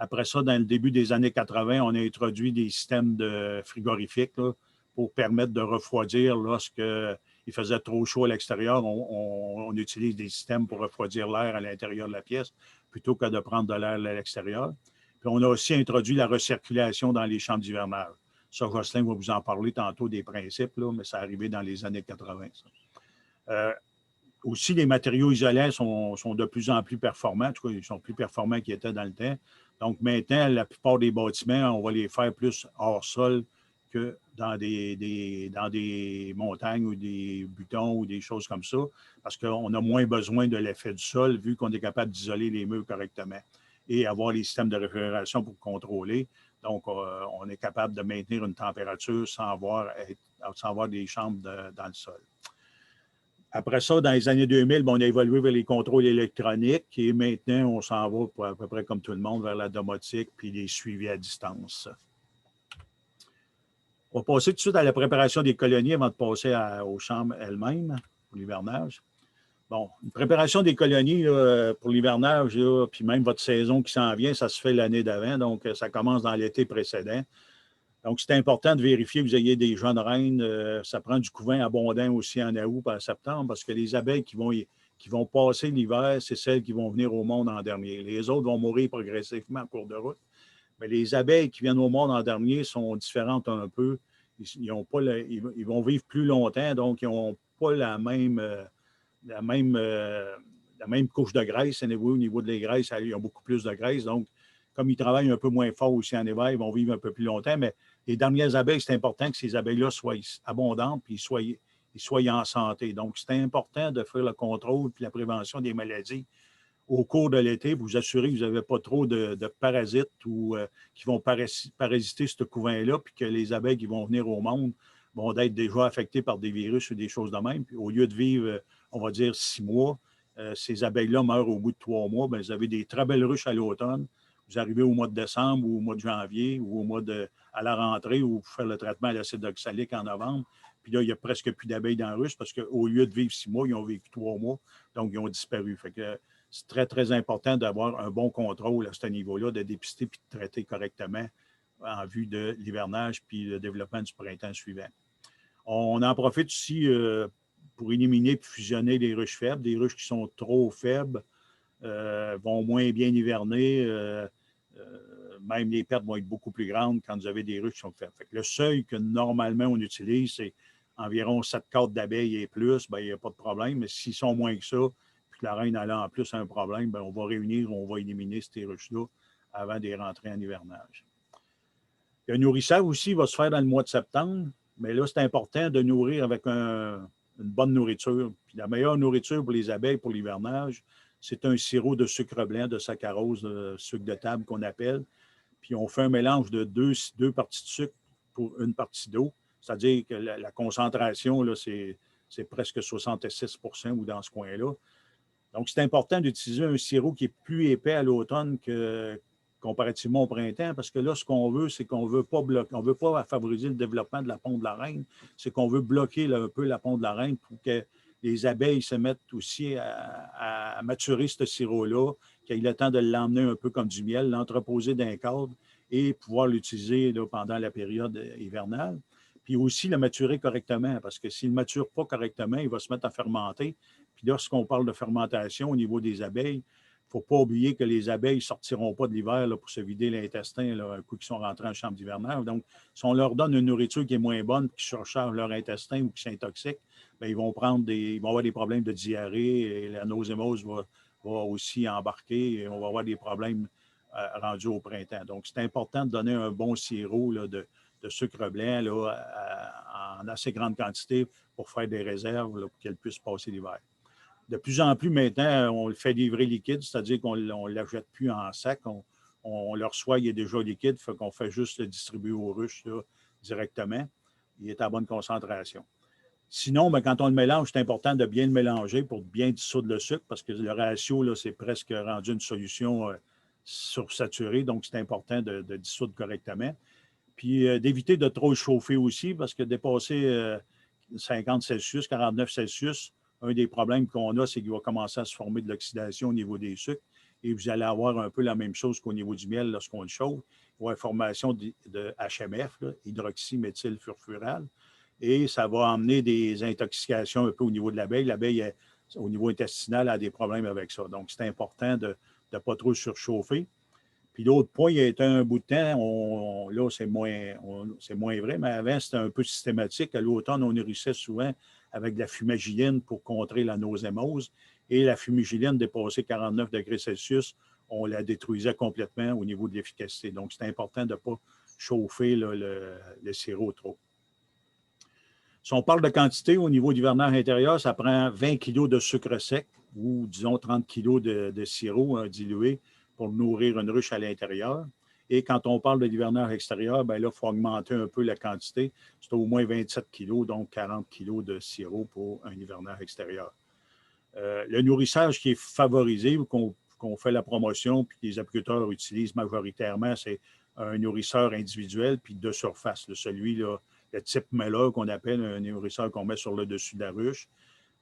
Après ça, dans le début des années 80, on a introduit des systèmes de frigorifiques là, pour permettre de refroidir lorsqu'il faisait trop chaud à l'extérieur. On utilise des systèmes pour refroidir l'air à l'intérieur de la pièce plutôt que de prendre de l'air à l'extérieur. Puis on a aussi introduit la recirculation dans les chambres d'hivernage. Ça, Jocelyn va vous en parler tantôt des principes, là, mais ça arrivé dans les années 80. Aussi, les matériaux isolants sont de plus en plus performants. En tout cas, ils sont plus performants qu'ils étaient dans le temps. Donc, maintenant, la plupart des bâtiments, on va les faire plus hors sol que dans des montagnes ou des butons ou des choses comme ça, parce qu'on a moins besoin de l'effet du sol vu qu'on est capable d'isoler les murs correctement et avoir les systèmes de réfrigération pour contrôler. Donc, on est capable de maintenir une température sans avoir des chambres dans le sol. Après ça, dans les années 2000, on a évolué vers les contrôles électroniques et maintenant, on s'en va à peu près comme tout le monde vers la domotique puis les suivis à distance. On va passer tout de suite à la préparation des colonies avant de passer aux chambres elles-mêmes pour l'hivernage. Bon, une préparation des colonies là, pour l'hivernage, puis même votre saison qui s'en vient, ça se fait l'année d'avant, donc ça commence dans l'été précédent. Donc, c'est important de vérifier que vous ayez des jeunes reines. Ça prend du couvain abondant aussi en août et en septembre parce que les abeilles qui vont passer l'hiver, c'est celles qui vont venir au monde en dernier. Les autres vont mourir progressivement en cours de route. Mais les abeilles qui viennent au monde en dernier sont différentes un peu. Ils vont vivre plus longtemps, donc ils n'ont pas la même couche de graisse. Au niveau de les graisses, ils ont beaucoup plus de graisse. Donc, comme ils travaillent un peu moins fort aussi en hiver, ils vont vivre un peu plus longtemps. Mais les dernières abeilles, c'est important que ces abeilles-là soient abondantes et soient en santé. Donc, c'est important de faire le contrôle et la prévention des maladies au cours de l'été pour vous assurer que vous n'avez pas trop de parasites ou qui vont parasiter ce couvain-là, puis que les abeilles qui vont venir au monde vont être déjà affectées par des virus ou des choses de même. Puis au lieu de vivre, on va dire, 6 mois, ces abeilles-là meurent au bout de 3 mois. Bien, vous avez des très belles ruches à l'automne. Vous arrivez au mois de décembre ou au mois de janvier ou à la rentrée où vous faites le traitement à l'acide oxalique en novembre. Puis là, il n'y a presque plus d'abeilles dans la ruche parce qu'au lieu de vivre 6 mois, ils ont vécu 3 mois. Donc, ils ont disparu. Fait que c'est très, très important d'avoir un bon contrôle à ce niveau-là, de dépister et de traiter correctement en vue de l'hivernage puis le développement du printemps suivant. On en profite aussi pour éliminer et fusionner les ruches faibles. Des ruches qui sont trop faibles vont moins bien hiverner. Même les pertes vont être beaucoup plus grandes quand vous avez des ruches qui sont faibles. Fait que le seuil que normalement on utilise, c'est environ 7 quarts d'abeilles et plus. Bien, il n'y a pas de problème. Mais s'ils sont moins que ça, puis que la reine elle a en plus un problème, bien, on va réunir, on va éliminer ces ruches-là avant de rentrer en hivernage. Le nourrissage aussi va se faire dans le mois de septembre, mais là, c'est important de nourrir avec une bonne nourriture. Puis la meilleure nourriture pour les abeilles pour l'hivernage, c'est un sirop de sucre blanc, de saccharose, de sucre de table qu'on appelle. Puis on fait un mélange de deux parties de sucre pour une partie d'eau. C'est-à-dire que la concentration, là, c'est presque 66 ou dans ce coin-là. Donc, c'est important d'utiliser un sirop qui est plus épais à l'automne que comparativement au printemps, parce que là, ce qu'on veut, c'est qu'on ne veut pas bloquer, on veut pas favoriser le développement de la ponte de la reine, c'est qu'on veut bloquer là, un peu la ponte de la reine pour que les abeilles se mettent aussi à maturer ce sirop-là, qu'il ait le temps de l'emmener un peu comme du miel, l'entreposer dans un cadre et pouvoir l'utiliser là, pendant la période hivernale. Puis aussi le maturer correctement, parce que s'il ne mature pas correctement, il va se mettre à fermenter. Puis lorsqu'on parle de fermentation au niveau des abeilles, il ne faut pas oublier que les abeilles ne sortiront pas de l'hiver pour se vider l'intestin un coup qu'ils sont rentrés en chambre d'hivernage. Donc, si on leur donne une nourriture qui est moins bonne, qui surcharge leur intestin ou qui s'intoxique, bien, ils vont avoir des problèmes de diarrhée et la nosémose va aussi embarquer et on va avoir des problèmes rendus au printemps. Donc, c'est important de donner un bon sirop là, de sucre blanc là, en assez grande quantité pour faire des réserves là, pour qu'elles puissent passer l'hiver. De plus en plus maintenant, on le fait livrer liquide, c'est-à-dire qu'on ne la jette plus en sac. On le reçoit, il est déjà liquide, il faut qu'on fait juste le distribuer aux ruches là, directement. Il est à bonne concentration. Sinon, bien, quand on le mélange, c'est important de bien le mélanger pour bien dissoudre le sucre parce que le ratio, là, c'est presque rendu une solution sursaturée, donc c'est important de dissoudre correctement. Puis d'éviter de trop le chauffer aussi parce que dépasser 50 Celsius, 49 Celsius, un des problèmes qu'on a, c'est qu'il va commencer à se former de l'oxydation au niveau des sucres et vous allez avoir un peu la même chose qu'au niveau du miel lorsqu'on le chauffe. Il va y avoir une formation de HMF, là, hydroxyméthylfurfural, et ça va amener des intoxications un peu au niveau de l'abeille. L'abeille, au niveau intestinal, a des problèmes avec ça. Donc, c'est important de ne pas trop surchauffer. Puis l'autre point, il y a été un bout de temps, là, c'est moins vrai, mais avant, c'était un peu systématique. À l'automne, on nourrissait souvent avec de la fumigiline pour contrer la nosémose. Et la fumigiline, dépassée 49 degrés Celsius, on la détruisait complètement au niveau de l'efficacité. Donc, c'est important de ne pas chauffer là, le sirop trop. Si on parle de quantité, au niveau d'hivernage intérieur, ça prend 20 kg de sucre sec ou, disons, 30 kg de sirop dilué pour nourrir une ruche à l'intérieur. Et quand on parle de l'hivernage extérieur, bien là, il faut augmenter un peu la quantité. C'est au moins 27 kg, donc 40 kg de sirop pour un hivernage extérieur. Le nourrissage qui est favorisé ou qu'on fait la promotion puis que les apiculteurs utilisent majoritairement, c'est un nourrisseur individuel puis de surface. Celui-là, le type Meller qu'on appelle un nourrisseur qu'on met sur le dessus de la ruche.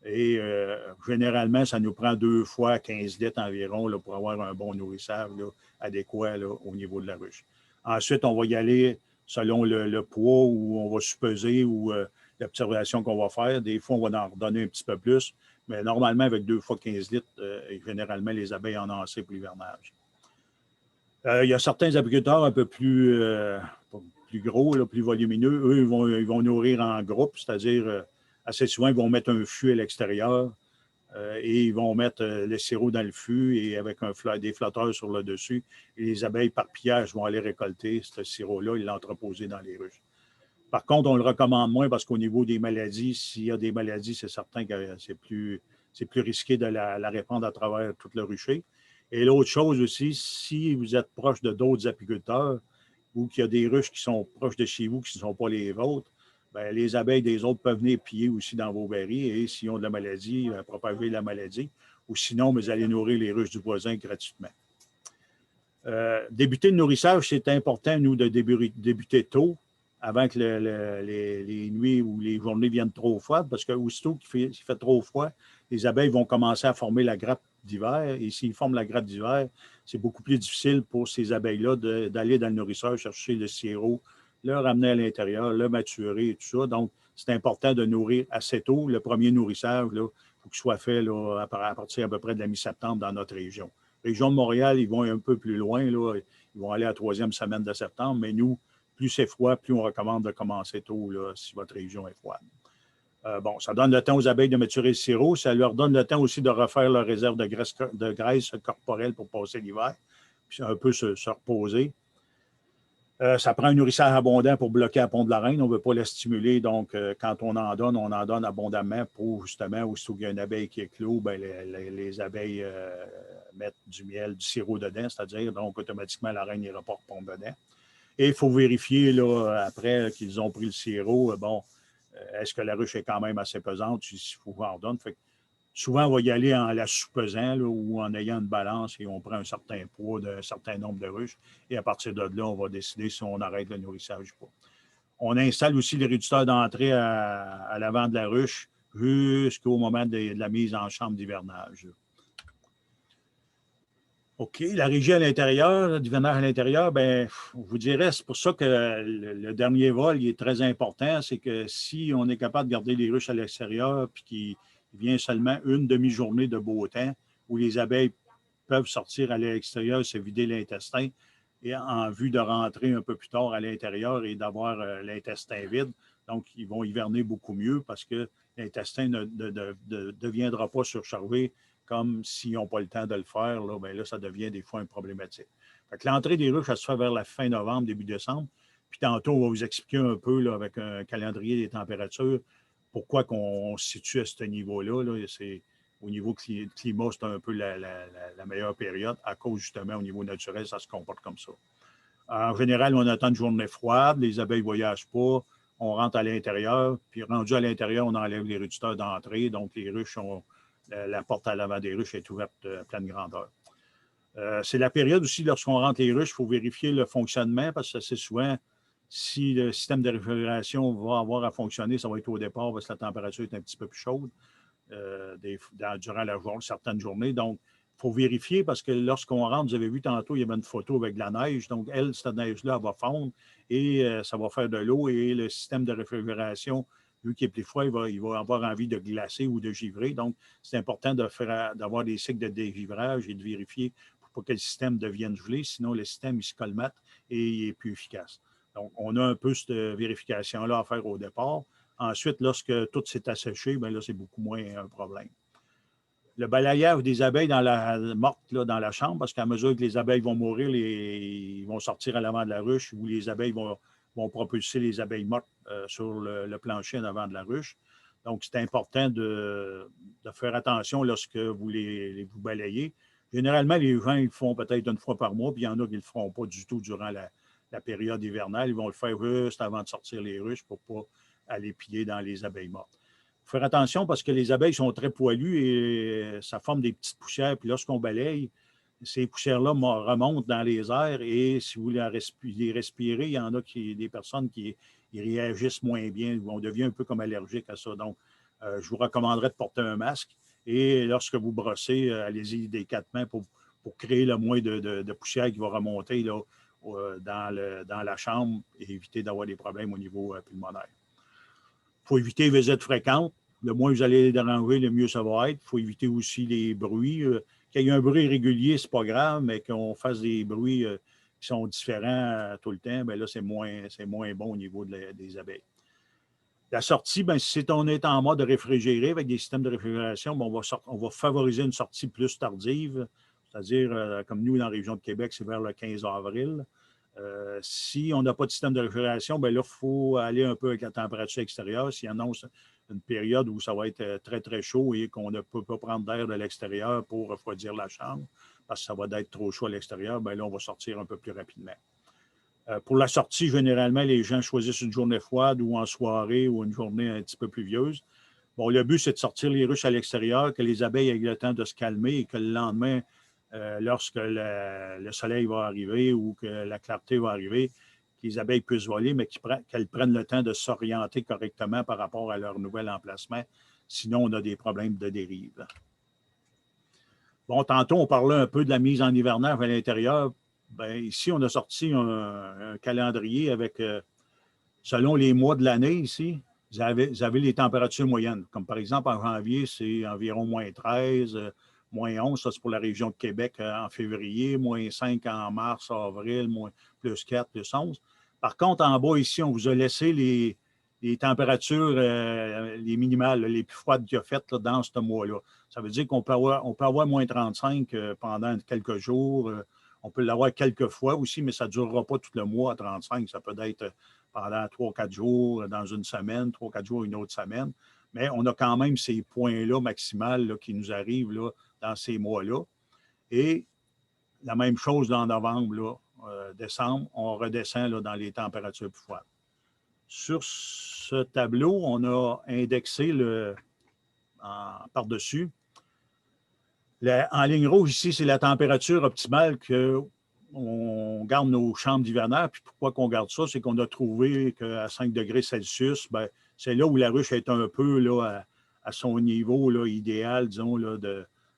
Et généralement, ça nous prend 2 fois 15 litres environ là, pour avoir un bon nourrissage là, adéquat là, au niveau de la ruche. Ensuite, on va y aller selon le poids où on va suppeser ou l'observation qu'on va faire. Des fois, on va en redonner un petit peu plus, mais normalement, avec 2 fois 15 litres, généralement, les abeilles en ont assez pour l'hivernage. Il y a certains apiculteurs un peu plus gros, là, plus volumineux. Eux, ils vont nourrir en groupe, c'est-à-dire assez souvent, ils vont mettre un fût à l'extérieur et ils vont mettre le sirop dans le fût et avec des flotteurs sur le dessus. Et les abeilles, par pillage, vont aller récolter ce sirop-là et l'entreposer dans les ruches. Par contre, on le recommande moins parce qu'au niveau des maladies, s'il y a des maladies, c'est certain que c'est plus risqué de la répandre à travers tout le rucher. Et l'autre chose aussi, si vous êtes proche de d'autres apiculteurs ou qu'il y a des ruches qui sont proches de chez vous, qui ne sont pas les vôtres, bien, les abeilles des autres peuvent venir piller aussi dans vos berries et s'ils ont de la maladie, propager la maladie. Ou sinon, vous allez nourrir les ruches du voisin gratuitement. Débuter le nourrissage, c'est important, nous, de débuter tôt, avant que les nuits ou les journées viennent trop froides, parce qu'aussitôt qu'il fait trop froid, les abeilles vont commencer à former la grappe d'hiver. Et s'ils forment la grappe d'hiver, c'est beaucoup plus difficile pour ces abeilles-là d'aller dans le nourrisseur chercher le sirop, le ramener à l'intérieur, le maturer et tout ça. Donc, c'est important de nourrir assez tôt. Le premier nourrissage, il faut qu'il soit fait là, à partir à peu près de la mi-septembre dans notre région. Région de Montréal, ils vont un peu plus loin. Là, ils vont aller à la 3e semaine de septembre, mais nous, plus c'est froid, plus on recommande de commencer tôt là, si votre région est froide. Bon, ça donne le temps aux abeilles de maturer le sirop. Ça leur donne le temps aussi de refaire leur réserve de graisse corporelle pour passer l'hiver, puis un peu se reposer. Ça prend un nourrissage abondant pour bloquer la ponte de la reine. On ne veut pas la stimuler. Donc, quand on en donne abondamment pour justement, aussitôt qu'il y a une abeille qui éclot, ben, les abeilles mettent du miel, du sirop dedans, c'est-à-dire, donc, automatiquement, la reine n'ira pas répondre dedans. Et il faut vérifier, là, après qu'ils ont pris le sirop, bon, est-ce que la ruche est quand même assez pesante? Il faut voir donne. Fait que souvent, on va y aller en la sous-pesant ou en ayant une balance et on prend un certain poids d'un certain nombre de ruches. Et à partir de là, on va décider si on arrête le nourrissage ou pas. On installe aussi les réducteurs d'entrée à l'avant de la ruche jusqu'au moment de la mise en chambre d'hivernage. OK, la régie à l'intérieur, d'hivernage à l'intérieur, bien, je vous dirais, c'est pour ça que le dernier vol il est très important, c'est que si on est capable de garder les ruches à l'extérieur puis qu'il vient seulement une demi-journée de beau temps où les abeilles peuvent sortir à l'extérieur, se vider l'intestin et en vue de rentrer un peu plus tard à l'intérieur et d'avoir l'intestin vide. Donc, ils vont hiverner beaucoup mieux parce que l'intestin ne deviendra pas surchargé comme s'ils n'ont pas le temps de le faire. Là, bien là, ça devient des fois une problématique. Fait que l'entrée des ruches, ça se fait vers la fin novembre, début décembre. Puis tantôt, on va vous expliquer un peu là, avec un calendrier des températures pourquoi on se situe à ce niveau-là. Là. C'est, au niveau climat, c'est un peu la meilleure période à cause, justement, au niveau naturel, ça se comporte comme ça. En général, on attend une journée froide, les abeilles ne voyagent pas, on rentre à l'intérieur, puis rendu à l'intérieur, on enlève les réducteurs d'entrée, donc les ruches la porte à l'avant des ruches est ouverte à pleine grandeur. C'est la période aussi, lorsqu'on rentre les ruches, il faut vérifier le fonctionnement, parce que c'est souvent, si le système de réfrigération va avoir à fonctionner, ça va être au départ, parce que la température est un petit peu plus chaude durant certaines journées. Donc, il faut vérifier parce que lorsqu'on rentre, vous avez vu tantôt, il y avait une photo avec de la neige. Donc, cette neige-là, elle va fondre et ça va faire de l'eau et le système de réfrigération, vu qu'il est plus froid, il va avoir envie de glacer ou de givrer. Donc, c'est important d'avoir des cycles de dégivrage et de vérifier pour pas que le système devienne gelé. Sinon, le système, il se colmate et il n'est plus efficace. Donc, on a un peu cette vérification-là à faire au départ. Ensuite, lorsque tout s'est asséché, bien là, c'est beaucoup moins un problème. Le balayage des abeilles dans dans la chambre, parce qu'à mesure que les abeilles vont mourir, ils vont sortir à l'avant de la ruche où les abeilles vont propulser les abeilles mortes sur le plancher en avant de la ruche. Donc, c'est important de faire attention lorsque vous vous balayez. Généralement, les gens, ils le font peut-être une fois par mois, puis il y en a qui ne le feront pas du tout durant la période hivernale. Ils vont le faire juste avant de sortir les ruches pour ne pas aller piller dans les abeilles mortes. Il faut faire attention parce que les abeilles sont très poilues et ça forme des petites poussières. Puis lorsqu'on balaye, ces poussières-là remontent dans les airs et si vous les respirez, il y en a des personnes qui réagissent moins bien. On devient un peu comme allergique à ça. Donc, je vous recommanderais de porter un masque et lorsque vous brossez, allez-y des 4 mains pour créer le moins de poussière qui va remonter là, dans la chambre et éviter d'avoir des problèmes au niveau pulmonaire. Il faut éviter les visites fréquentes. Le moins vous allez les déranger, le mieux ça va être. Il faut éviter aussi les bruits. Qu'il y ait un bruit régulier, ce n'est pas grave, mais qu'on fasse des bruits qui sont différents tout le temps, bien là, c'est moins bon au niveau des abeilles. La sortie, bien, si on est en mode réfrigéré avec des systèmes de réfrigération, bien, on va favoriser une sortie plus tardive, c'est-à-dire, comme nous, dans la région de Québec, c'est vers le 15 avril. Si on n'a pas de système de réfrigération, bien là, il faut aller un peu avec la température extérieure. S'il annonce une période où ça va être très, très chaud et qu'on ne peut pas prendre d'air de l'extérieur pour refroidir la chambre, parce que ça va être trop chaud à l'extérieur, bien là, on va sortir un peu plus rapidement. Pour la sortie, généralement, les gens choisissent une journée froide ou en soirée ou une journée un petit peu pluvieuse. Bon, le but, c'est de sortir les ruches à l'extérieur, que les abeilles aient le temps de se calmer et que le lendemain, lorsque le soleil va arriver ou que la clarté va arriver, que les abeilles puissent voler, mais qu'elles prennent le temps de s'orienter correctement par rapport à leur nouvel emplacement. Sinon, on a des problèmes de dérive. Bon, tantôt, on parlait un peu de la mise en hivernage à l'intérieur. Bien, ici, on a sorti un calendrier avec, selon les mois de l'année ici, vous avez les températures moyennes. Comme par exemple, en janvier, c'est environ moins 13, moins 11, ça c'est pour la région de Québec en février, moins 5 en mars, avril, plus 4, plus 11. Par contre, en bas ici, on vous a laissé les les températures, les minimales, là, les plus froides qu'il a faites là, dans ce mois-là. Ça veut dire qu'on peut avoir moins 35 pendant quelques jours. On peut l'avoir quelques fois aussi, mais ça ne durera pas tout le mois à 35. Ça peut être pendant 3-4 jours dans une semaine, 3-4 jours une autre semaine. Mais on a quand même ces points-là maximales là, qui nous arrivent là, dans ces mois-là. Et la même chose dans novembre, là, décembre, on redescend là, dans les températures plus froides. Sur ce tableau, on a indexé par-dessus. En ligne rouge, ici, c'est la température optimale qu'on garde nos chambres d'hivernaire. Puis pourquoi qu'on garde ça? C'est qu'on a trouvé qu'à 5 degrés Celsius, bien, c'est là où la ruche est un peu là, à son niveau là, idéal, disons. Là,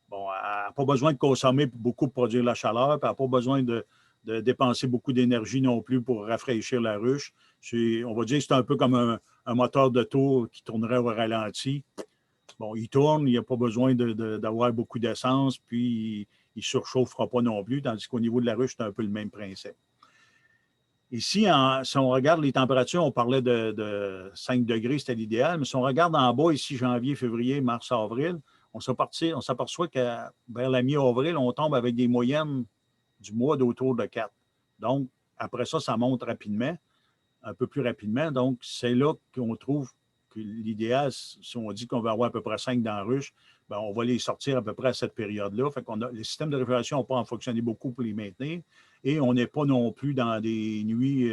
bon, elle n'a pas besoin de consommer beaucoup pour produire la chaleur, puis elle n'a pas besoin de dépenser beaucoup d'énergie non plus pour rafraîchir la ruche. On va dire que c'est un peu comme un moteur de tour qui tournerait au ralenti. Bon, il tourne, il n'y a pas besoin d'avoir beaucoup d'essence, puis il ne surchauffera pas non plus, tandis qu'au niveau de la ruche, c'est un peu le même principe. Ici, si on regarde les températures, on parlait de 5 degrés, c'était l'idéal, mais si on regarde en bas, ici, janvier, février, mars, avril, on s'aperçoit que vers la mi-avril, on tombe avec des moyennes du mois d'autour de 4. Donc, après ça, ça monte rapidement, un peu plus rapidement. Donc, c'est là qu'on trouve que l'idéal, si on dit qu'on va avoir à peu près 5 dans la ruche, bien, on va les sortir à peu près à cette période-là. Fait qu'on les systèmes de réfrigération n'ont pas fonctionné beaucoup pour les maintenir et on n'est pas non plus dans des nuits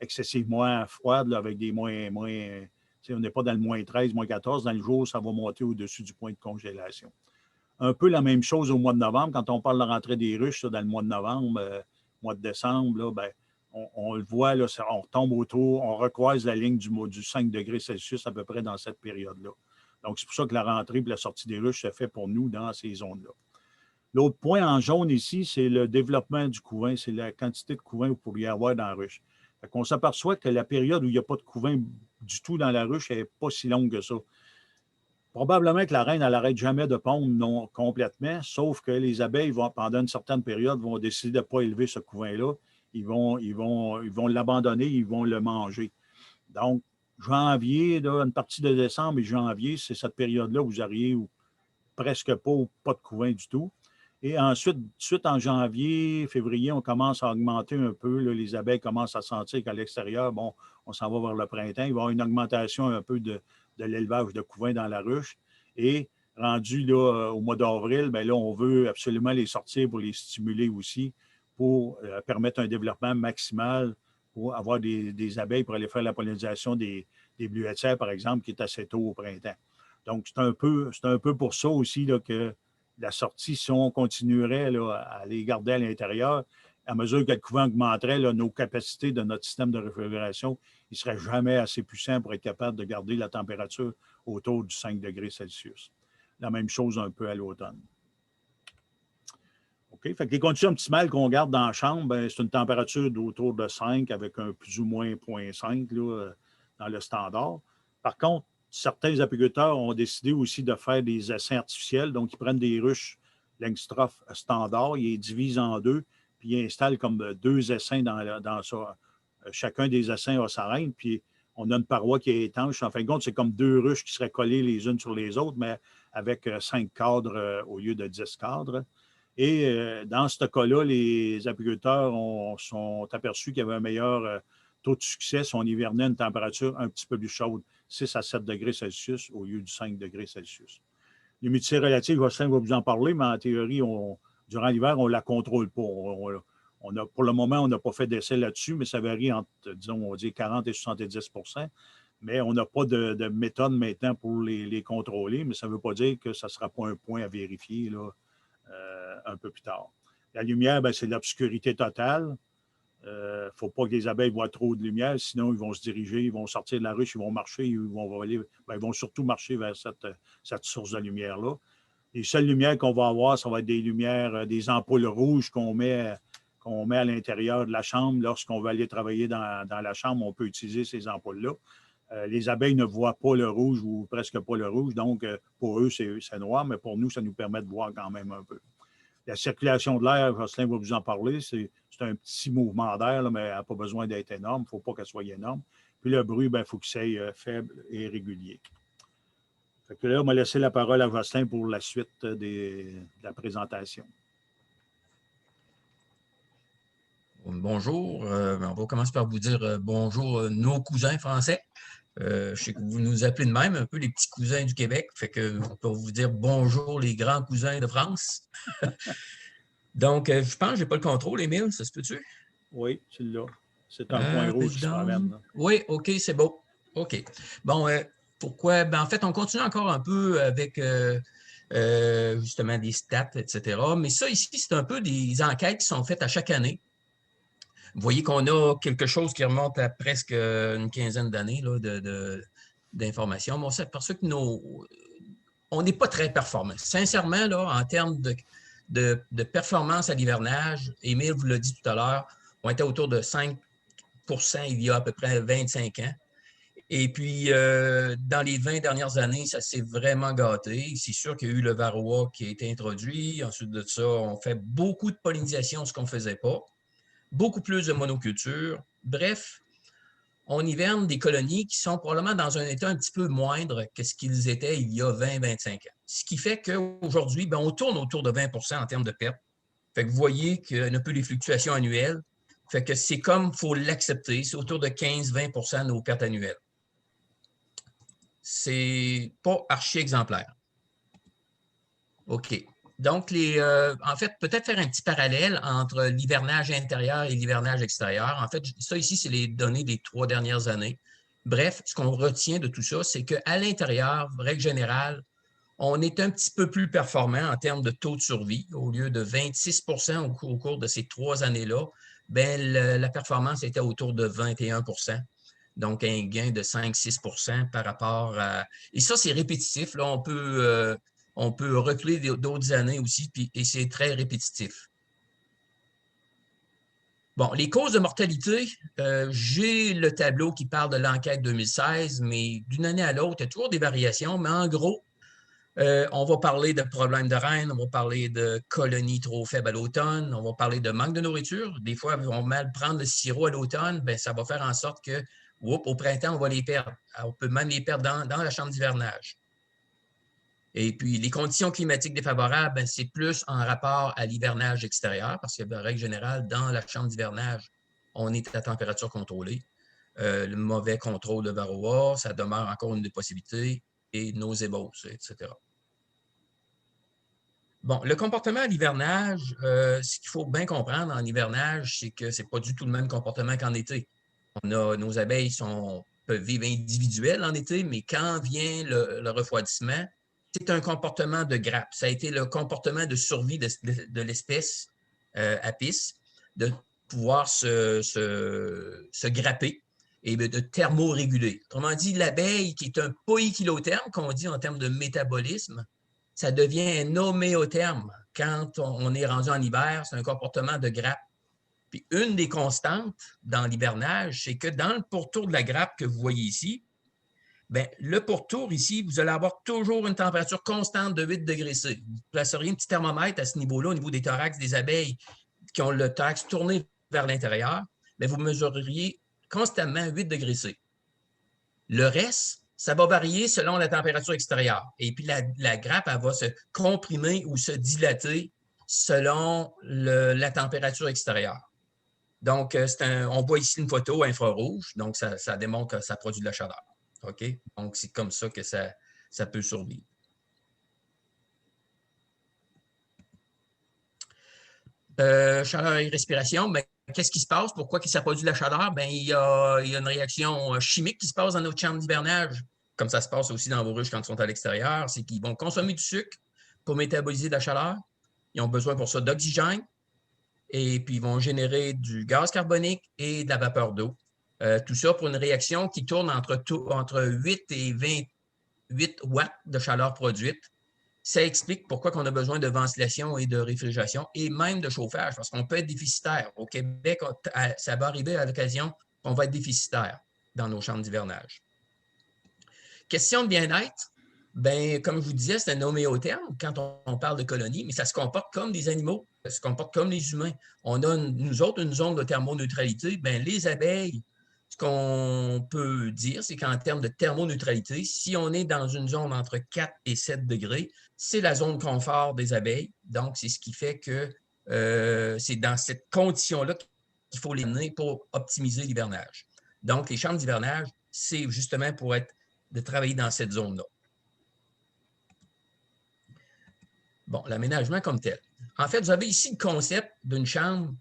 excessivement froides là, avec des moins on n'est pas dans le moins 13, moins 14. Dans le jour, ça va monter au-dessus du point de congélation. Un peu la même chose au mois de novembre. Quand on parle de la rentrée des ruches, là, dans le mois de novembre, mois de décembre, là, bien, on le voit, là, on retombe autour, on recroise la ligne du 5 degrés Celsius à peu près dans cette période-là. Donc, c'est pour ça que la rentrée et la sortie des ruches se fait pour nous dans ces zones-là. L'autre point en jaune ici, c'est le développement du couvain, c'est la quantité de couvain que vous pourriez avoir dans la ruche. On s'aperçoit que la période où il n'y a pas de couvain du tout dans la ruche n'est pas si longue que ça. Probablement que la reine, elle n'arrête jamais de pondre non complètement, sauf que les abeilles, pendant une certaine période, vont décider de ne pas élever ce couvain-là. Ils vont l'abandonner, ils vont le manger. Donc, janvier, là, une partie de décembre et janvier, c'est cette période-là où vous auriez presque pas ou pas de couvain du tout. Et ensuite, en janvier, février, on commence à augmenter un peu. Là, les abeilles commencent à sentir qu'à l'extérieur, bon, on s'en va vers le printemps. Il va y avoir une augmentation un peu de l'élevage de couvain dans la ruche. Et rendu là, au mois d'avril, bien là, on veut absolument les sortir pour les stimuler aussi, pour permettre un développement maximal, pour avoir des abeilles pour aller faire la pollinisation des bleuetières, par exemple, qui est assez tôt au printemps. Donc, c'est un peu pour ça aussi là, que la sortie, si on continuerait là, à les garder à l'intérieur, à mesure que le couvain augmenterait, là, nos capacités de notre système de réfrigération, il ne serait jamais assez puissant pour être capable de garder la température autour du 5 degrés Celsius. La même chose un peu à l'automne. OK? Fait que les conditions optimales qu'on garde dans la chambre, c'est une température d'autour de 5 avec un plus ou moins 0,5 là, dans le standard. Par contre, certains apiculteurs ont décidé aussi de faire des essaims artificiels. Donc, ils prennent des ruches Langstroth standard, ils les divisent en deux, puis ils installent comme 2 essaims dans ça. Chacun des essaims a sa reine, puis on a une paroi qui est étanche. En fin de compte, c'est comme 2 ruches qui seraient collées les unes sur les autres, mais avec 5 cadres au lieu de 10 cadres. Et dans ce cas-là, les apiculteurs sont aperçus qu'il y avait un meilleur taux de succès si on hivernait à une température un petit peu plus chaude, 6 à 7 degrés Celsius au lieu du 5 degrés Celsius. L'humidité relative, Jocelyn va vous en parler, mais en théorie, durant l'hiver, on ne la contrôle pas. Pour le moment, on n'a pas fait d'essai là-dessus, mais ça varie entre, disons, on dit 40 et 70 %. Mais on n'a pas de méthode maintenant pour les contrôler, mais ça ne veut pas dire que ça ne sera pas un point à vérifier là, un peu plus tard. La lumière, c'est l'obscurité totale. Il ne faut pas que les abeilles voient trop de lumière, sinon ils vont se diriger, ils vont sortir de la ruche, ils vont marcher, ils vont surtout marcher vers cette source de lumière-là. Les seules lumières qu'on va avoir, ça va être des lumières, des ampoules rouges qu'on met à l'intérieur de la chambre. Lorsqu'on va aller travailler dans la chambre, on peut utiliser ces ampoules-là. Les abeilles ne voient pas le rouge ou presque pas le rouge, donc pour eux, c'est noir, mais pour nous, ça nous permet de voir quand même un peu. La circulation de l'air, Jocelyn va vous en parler, c'est un petit mouvement d'air, mais elle n'a pas besoin d'être énorme. Il ne faut pas qu'elle soit énorme. Puis le bruit, il faut qu'il soit faible et régulier. Fait que là, on m'a laissé la parole à Jocelyn pour la suite de la présentation. Bonjour. On va commencer par vous dire bonjour nos cousins français. Je sais que vous nous appelez de même, un peu les petits cousins du Québec. Fait que on peut vous dire bonjour les grands cousins de France. Donc, je pense que je n'ai pas le contrôle, Émile, ça se peut-tu? Oui, tu l'as. C'est un point rouge qui se promène. Oui, OK, c'est beau. OK. Bon, pourquoi? En fait, on continue encore un peu avec justement des stats, etc. Mais ça, ici, c'est un peu des enquêtes qui sont faites à chaque année. Vous voyez qu'on a quelque chose qui remonte à presque une quinzaine d'années d'informations. Mais on s'aperçoit que on n'est pas très performant. Sincèrement, là, en termes de performance à l'hivernage, Émile vous l'a dit tout à l'heure, on était autour de 5 % il y a à peu près 25 ans. Et puis, dans les 20 dernières années, ça s'est vraiment gâté. C'est sûr qu'il y a eu le varroa qui a été introduit. Ensuite de ça, on fait beaucoup de pollinisation, ce qu'on ne faisait pas. Beaucoup plus de monoculture. Bref, on hiverne des colonies qui sont probablement dans un état un petit peu moindre que ce qu'ils étaient il y a 20-25 ans. Ce qui fait qu'aujourd'hui, on tourne autour de 20 % en termes de pertes. Fait que vous voyez qu'il y a un peu des fluctuations annuelles. Fait que c'est comme il faut l'accepter. C'est autour de 15-20 % de nos pertes annuelles. C'est pas archi-exemplaire. OK. Donc, en fait, peut-être faire un petit parallèle entre l'hivernage intérieur et l'hivernage extérieur. En fait, ça ici, c'est les données des 3 dernières années. Bref, ce qu'on retient de tout ça, c'est qu'à l'intérieur, règle générale, on est un petit peu plus performant en termes de taux de survie. Au lieu de 26 % au cours de ces 3 années-là, la performance était autour de 21 %. Donc, un gain de 5-6 % par rapport à... Et ça, c'est répétitif. Là, on peut reculer d'autres années aussi, et c'est très répétitif. Bon, les causes de mortalité, j'ai le tableau qui parle de l'enquête 2016, mais d'une année à l'autre, il y a toujours des variations, mais en gros, on va parler de problèmes de reine, on va parler de colonies trop faibles à l'automne, on va parler de manque de nourriture. Des fois, on va mal prendre le sirop à l'automne, ça va faire en sorte que, au printemps, on va les perdre. On peut même les perdre dans la chambre d'hivernage. Et puis, les conditions climatiques défavorables, c'est plus en rapport à l'hivernage extérieur, parce que, de règle générale, dans la chambre d'hivernage, on est à température contrôlée. Le mauvais contrôle de varroa, ça demeure encore une des possibilités, et nos ébauches, etc. Bon, le comportement à l'hivernage, ce qu'il faut bien comprendre en hivernage, c'est que ce n'est pas du tout le même comportement qu'en été. Nos abeilles peuvent vivre individuelles en été, mais quand vient le refroidissement, c'est un comportement de grappe. Ça a été le comportement de survie de l'espèce Apis, de pouvoir se grapper et de thermoréguler. Autrement dit, l'abeille qui est un poikilotherme, qu'on dit en termes de métabolisme, ça devient un homéotherme. Quand on est rendu en hiver, c'est un comportement de grappe. Puis une des constantes dans l'hivernage, c'est que dans le pourtour de la grappe que vous voyez ici, le pourtour ici, vous allez avoir toujours une température constante de 8 degrés C. Vous placeriez un petit thermomètre à ce niveau-là, au niveau des thorax des abeilles qui ont le thorax tourné vers l'intérieur, vous mesureriez constamment 8 degrés C. Le reste, ça va varier selon la température extérieure. Et puis, la grappe, elle va se comprimer ou se dilater selon la température extérieure. Donc, on voit ici une photo infrarouge, donc ça démontre que ça produit de la chaleur. OK? Donc, c'est comme ça que ça peut survivre. Chaleur et respiration, qu'est-ce qui se passe? Pourquoi ça produit de la chaleur? Il y a une réaction chimique qui se passe dans notre chambre d'hivernage, comme ça se passe aussi dans vos ruches quand ils sont à l'extérieur. C'est qu'ils vont consommer du sucre pour métaboliser de la chaleur. Ils ont besoin pour ça d'oxygène. Et puis, ils vont générer du gaz carbonique et de la vapeur d'eau. Tout ça pour une réaction qui tourne entre 8 et 28 watts de chaleur produite. Ça explique pourquoi on a besoin de ventilation et de réfrigération et même de chauffage, parce qu'on peut être déficitaire. Au Québec, ça va arriver à l'occasion qu'on va être déficitaire dans nos chambres d'hivernage. Question de bien-être, comme je vous disais, c'est un homéotherme quand on parle de colonies, mais ça se comporte comme des animaux, ça se comporte comme les humains. On a, nous autres, une zone de thermoneutralité. Les abeilles ce qu'on peut dire, c'est qu'en termes de thermoneutralité, si on est dans une zone entre 4 et 7 degrés, c'est la zone confort des abeilles. Donc, c'est ce qui fait que c'est dans cette condition-là qu'il faut les mener pour optimiser l'hivernage. Donc, les chambres d'hivernage, c'est justement pour de travailler dans cette zone-là. Bon, l'aménagement comme tel. En fait, vous avez ici le concept d'une chambre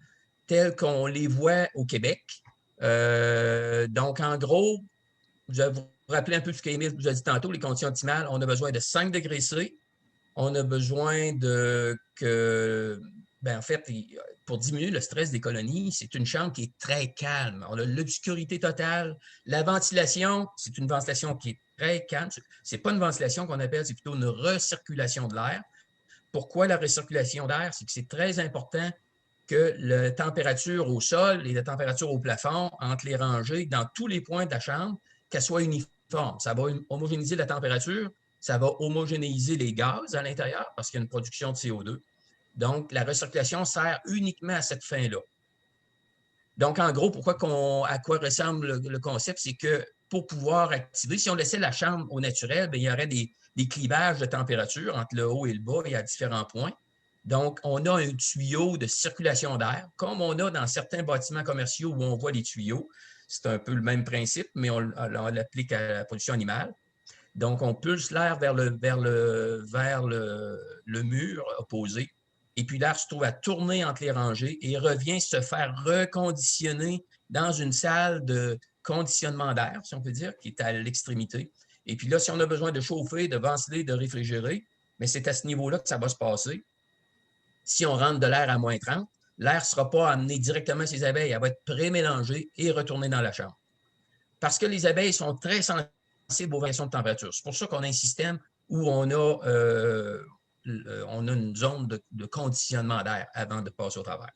telle qu'on les voit au Québec. Donc, en gros, vous vous rappelez un peu ce qu'Émile vous a dit tantôt, les conditions optimales, on a besoin de 5 degrés C. On a besoin en fait, pour diminuer le stress des colonies, c'est une chambre qui est très calme. On a l'obscurité totale. La ventilation, c'est une ventilation qui est très calme. Ce n'est pas une ventilation qu'on appelle, c'est plutôt une recirculation de l'air. Pourquoi la recirculation d'air? C'est que c'est très important que la température au sol et la température au plafond, entre les rangées, dans tous les points de la chambre, qu'elle soit uniforme. Ça va homogénéiser la température, ça va homogénéiser les gaz à l'intérieur parce qu'il y a une production de CO2. Donc, la recirculation sert uniquement à cette fin-là. Donc, en gros, à quoi ressemble le concept? C'est que pour pouvoir activer, si on laissait la chambre au naturel, bien, il y aurait des clivages de température entre le haut et le bas et à différents points. Donc, on a un tuyau de circulation d'air, comme on a dans certains bâtiments commerciaux où on voit les tuyaux. C'est un peu le même principe, mais on l'applique à la production animale. Donc, on pulse l'air vers le mur opposé. Et puis, l'air se trouve à tourner entre les rangées et revient se faire reconditionner dans une salle de conditionnement d'air, si on peut dire, qui est à l'extrémité. Et puis là, si on a besoin de chauffer, de ventiler, de réfrigérer, mais c'est à ce niveau-là que ça va se passer. Si on rentre de l'air à moins 30, l'air ne sera pas amené directement à ces abeilles, elle va être pré-mélangée et retournée dans la chambre. Parce que les abeilles sont très sensibles aux variations de température. C'est pour ça qu'on a un système où on a une zone de conditionnement d'air avant de passer au travers.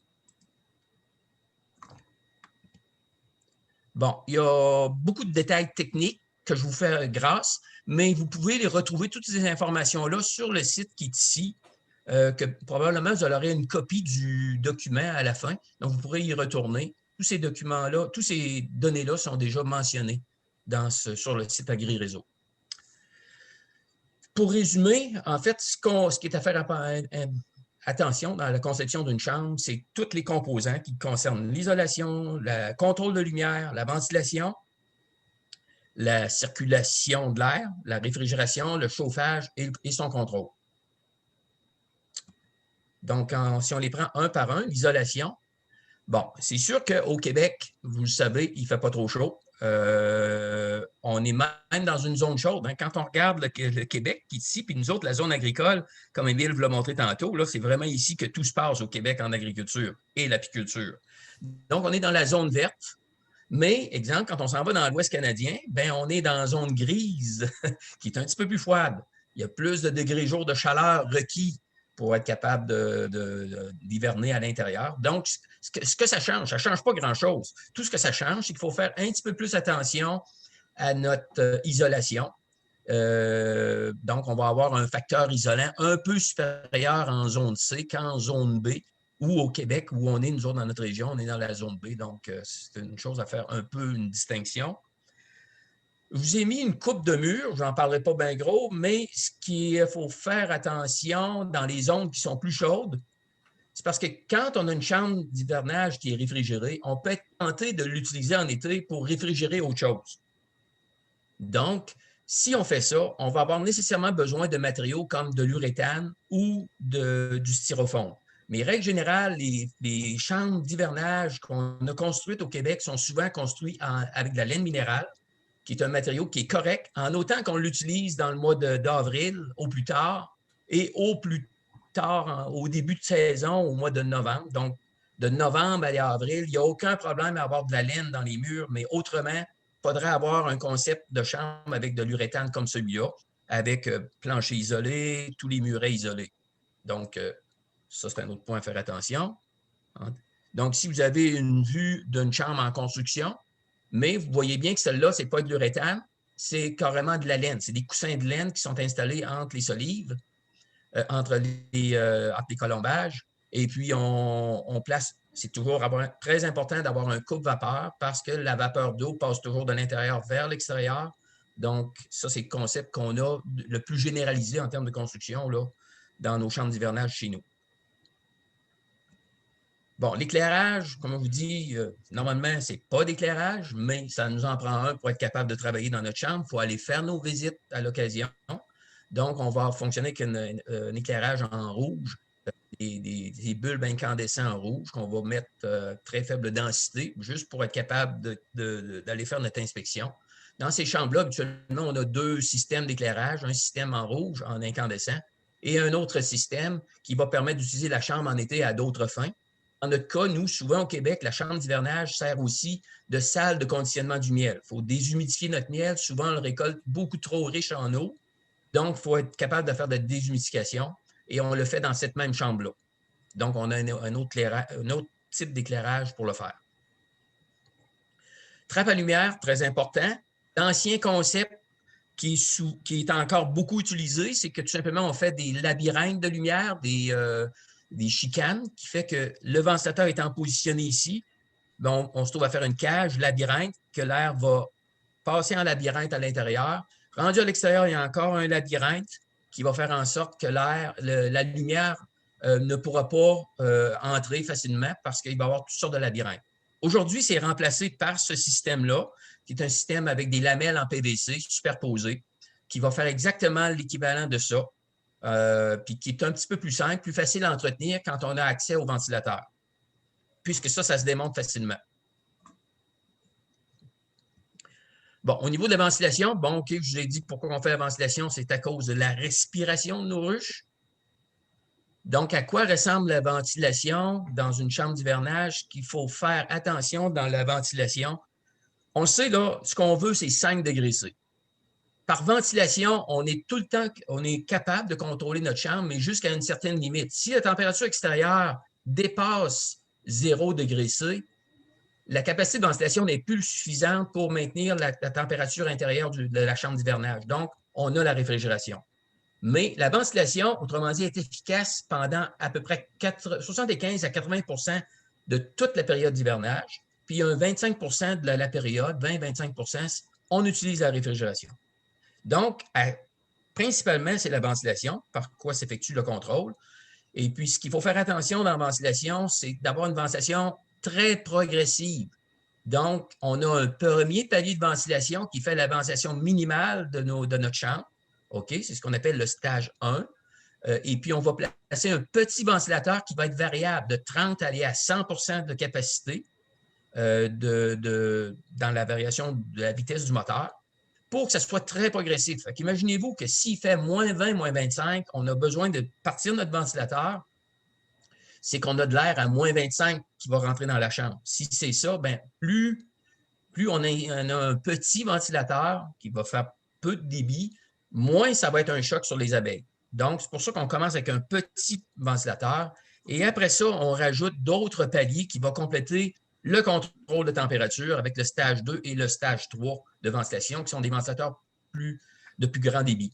Bon, il y a beaucoup de détails techniques que je vous fais grâce, mais vous pouvez les retrouver, toutes ces informations-là, sur le site qui est ici, que probablement vous aurez une copie du document à la fin, donc vous pourrez y retourner. Tous ces documents-là, toutes ces données-là sont déjà mentionnées sur le site AgriRéseau. Pour résumer, en fait, ce qui est à faire attention dans la conception d'une chambre, c'est tous les composants qui concernent l'isolation, le contrôle de lumière, la ventilation, la circulation de l'air, la réfrigération, le chauffage et son contrôle. Donc, si on les prend un par un, l'isolation, bon, c'est sûr qu'au Québec, vous le savez, il ne fait pas trop chaud. On est même dans une zone chaude. Hein. Quand on regarde le Québec qui est ici, puis nous autres, la zone agricole, comme Émile vous l'a montré tantôt, c'est vraiment ici que tout se passe au Québec en agriculture et l'apiculture. Donc, on est dans la zone verte. Mais, exemple, quand on s'en va dans l'Ouest canadien, ben, on est dans la zone grise qui est un petit peu plus froide. Il y a plus de degrés jour de chaleur requis pour être capable d'hiverner à l'intérieur. Donc, ce que ça ne change pas grand-chose. Tout ce que ça change, c'est qu'il faut faire un petit peu plus attention à notre isolation. Donc, on va avoir un facteur isolant un peu supérieur en zone C qu'en zone B, ou au Québec, où on est, nous autres, dans notre région, on est dans la zone B. Donc, c'est une chose à faire un peu une distinction. Je vous ai mis une coupe de mur, je n'en parlerai pas bien gros, mais ce qu'il faut faire attention dans les zones qui sont plus chaudes, c'est parce que quand on a une chambre d'hivernage qui est réfrigérée, on peut être tenté de l'utiliser en été pour réfrigérer autre chose. Donc, si on fait ça, on va avoir nécessairement besoin de matériaux comme de l'uréthane ou du styrofoam. Mais règle générale, les chambres d'hivernage qu'on a construites au Québec sont souvent construites avec de la laine minérale, qui est un matériau qui est correct, en autant qu'on l'utilise dans le mois d'avril au plus tard et au plus tard, au début de saison, au mois de novembre. Donc, de novembre à avril, il n'y a aucun problème à avoir de la laine dans les murs, mais autrement, il faudrait avoir un concept de chambre avec de l'uréthane comme celui-là, avec plancher isolé, tous les murets isolés. Donc, ça, c'est un autre point à faire attention. Donc, si vous avez une vue d'une chambre en construction, mais vous voyez bien que celle-là, ce n'est pas de l'uréthane, c'est carrément de la laine. C'est des coussins de laine qui sont installés entre les solives, entre les colombages. Et puis, on place, c'est toujours très important d'avoir un coupe-vapeur parce que la vapeur d'eau passe toujours de l'intérieur vers l'extérieur. Donc, ça, c'est le concept qu'on a le plus généralisé en termes de construction là, dans nos chambres d'hivernage chez nous. Bon, l'éclairage, comme on vous dit, normalement, ce n'est pas d'éclairage, mais ça nous en prend un pour être capable de travailler dans notre chambre. Il faut aller faire nos visites à l'occasion. Donc, on va fonctionner avec un éclairage en rouge, des bulbes incandescents en rouge qu'on va mettre très faible densité, juste pour être capable d'aller faire notre inspection. Dans ces chambres-là, habituellement, on a 2 systèmes d'éclairage, un système en rouge, en incandescent, et un autre système qui va permettre d'utiliser la chambre en été à d'autres fins. Dans notre cas, nous, souvent au Québec, la chambre d'hivernage sert aussi de salle de conditionnement du miel. Il faut déshumidifier notre miel. Souvent, on le récolte beaucoup trop riche en eau. Donc, il faut être capable de faire de la déshumidification et on le fait dans cette même chambre-là. Donc, on a un autre type d'éclairage pour le faire. Trappe à lumière, très important. L'ancien concept qui est encore beaucoup utilisé, c'est que tout simplement, on fait des labyrinthes de lumière, des chicanes, qui fait que le ventilateur étant positionné ici, ben on se trouve à faire une cage labyrinthe, que l'air va passer en labyrinthe à l'intérieur. Rendu à l'extérieur, il y a encore un labyrinthe qui va faire en sorte que la lumière ne pourra pas entrer facilement parce qu'il va y avoir toutes sortes de labyrinthes. Aujourd'hui, c'est remplacé par ce système-là, qui est un système avec des lamelles en PVC superposées, qui va faire exactement l'équivalent de ça, puis qui est un petit peu plus simple, plus facile à entretenir quand on a accès au ventilateur, puisque ça se démonte facilement. Bon, au niveau de la ventilation, bon, OK, je vous ai dit pourquoi on fait la ventilation, c'est à cause de la respiration de nos ruches. Donc, à quoi ressemble la ventilation dans une chambre d'hivernage qu'il faut faire attention dans la ventilation? On le sait, là, ce qu'on veut, c'est 5 degrés C. Par ventilation, on est tout le temps, on est capable de contrôler notre chambre, mais jusqu'à une certaine limite. Si la température extérieure dépasse 0 degré C, la capacité de ventilation n'est plus suffisante pour maintenir la température intérieure de la chambre d'hivernage. Donc, on a la réfrigération. Mais la ventilation, autrement dit, est efficace pendant à peu près 75 à 80 de toute la période d'hivernage. Puis, un 25 de la période, 20-25 on utilise la réfrigération. Donc, principalement, c'est la ventilation, par quoi s'effectue le contrôle. Et puis, ce qu'il faut faire attention dans la ventilation, c'est d'avoir une ventilation très progressive. Donc, on a un premier palier de ventilation qui fait la ventilation minimale de notre chambre. OK? C'est ce qu'on appelle le stage 1. Et puis, on va placer un petit ventilateur qui va être variable de 30 à 100 de capacité dans la variation de la vitesse du moteur pour que ça soit très progressif. Imaginez-vous que s'il fait moins 20, moins 25, on a besoin de partir de notre ventilateur, c'est qu'on a de l'air à moins 25 qui va rentrer dans la chambre. Si c'est ça, bien, plus on a un petit ventilateur qui va faire peu de débit, moins ça va être un choc sur les abeilles. Donc, c'est pour ça qu'on commence avec un petit ventilateur. Et après ça, on rajoute d'autres paliers qui vont compléter le contrôle de température avec le stage 2 et le stage 3 de ventilation, qui sont des ventilateurs de plus grand débit.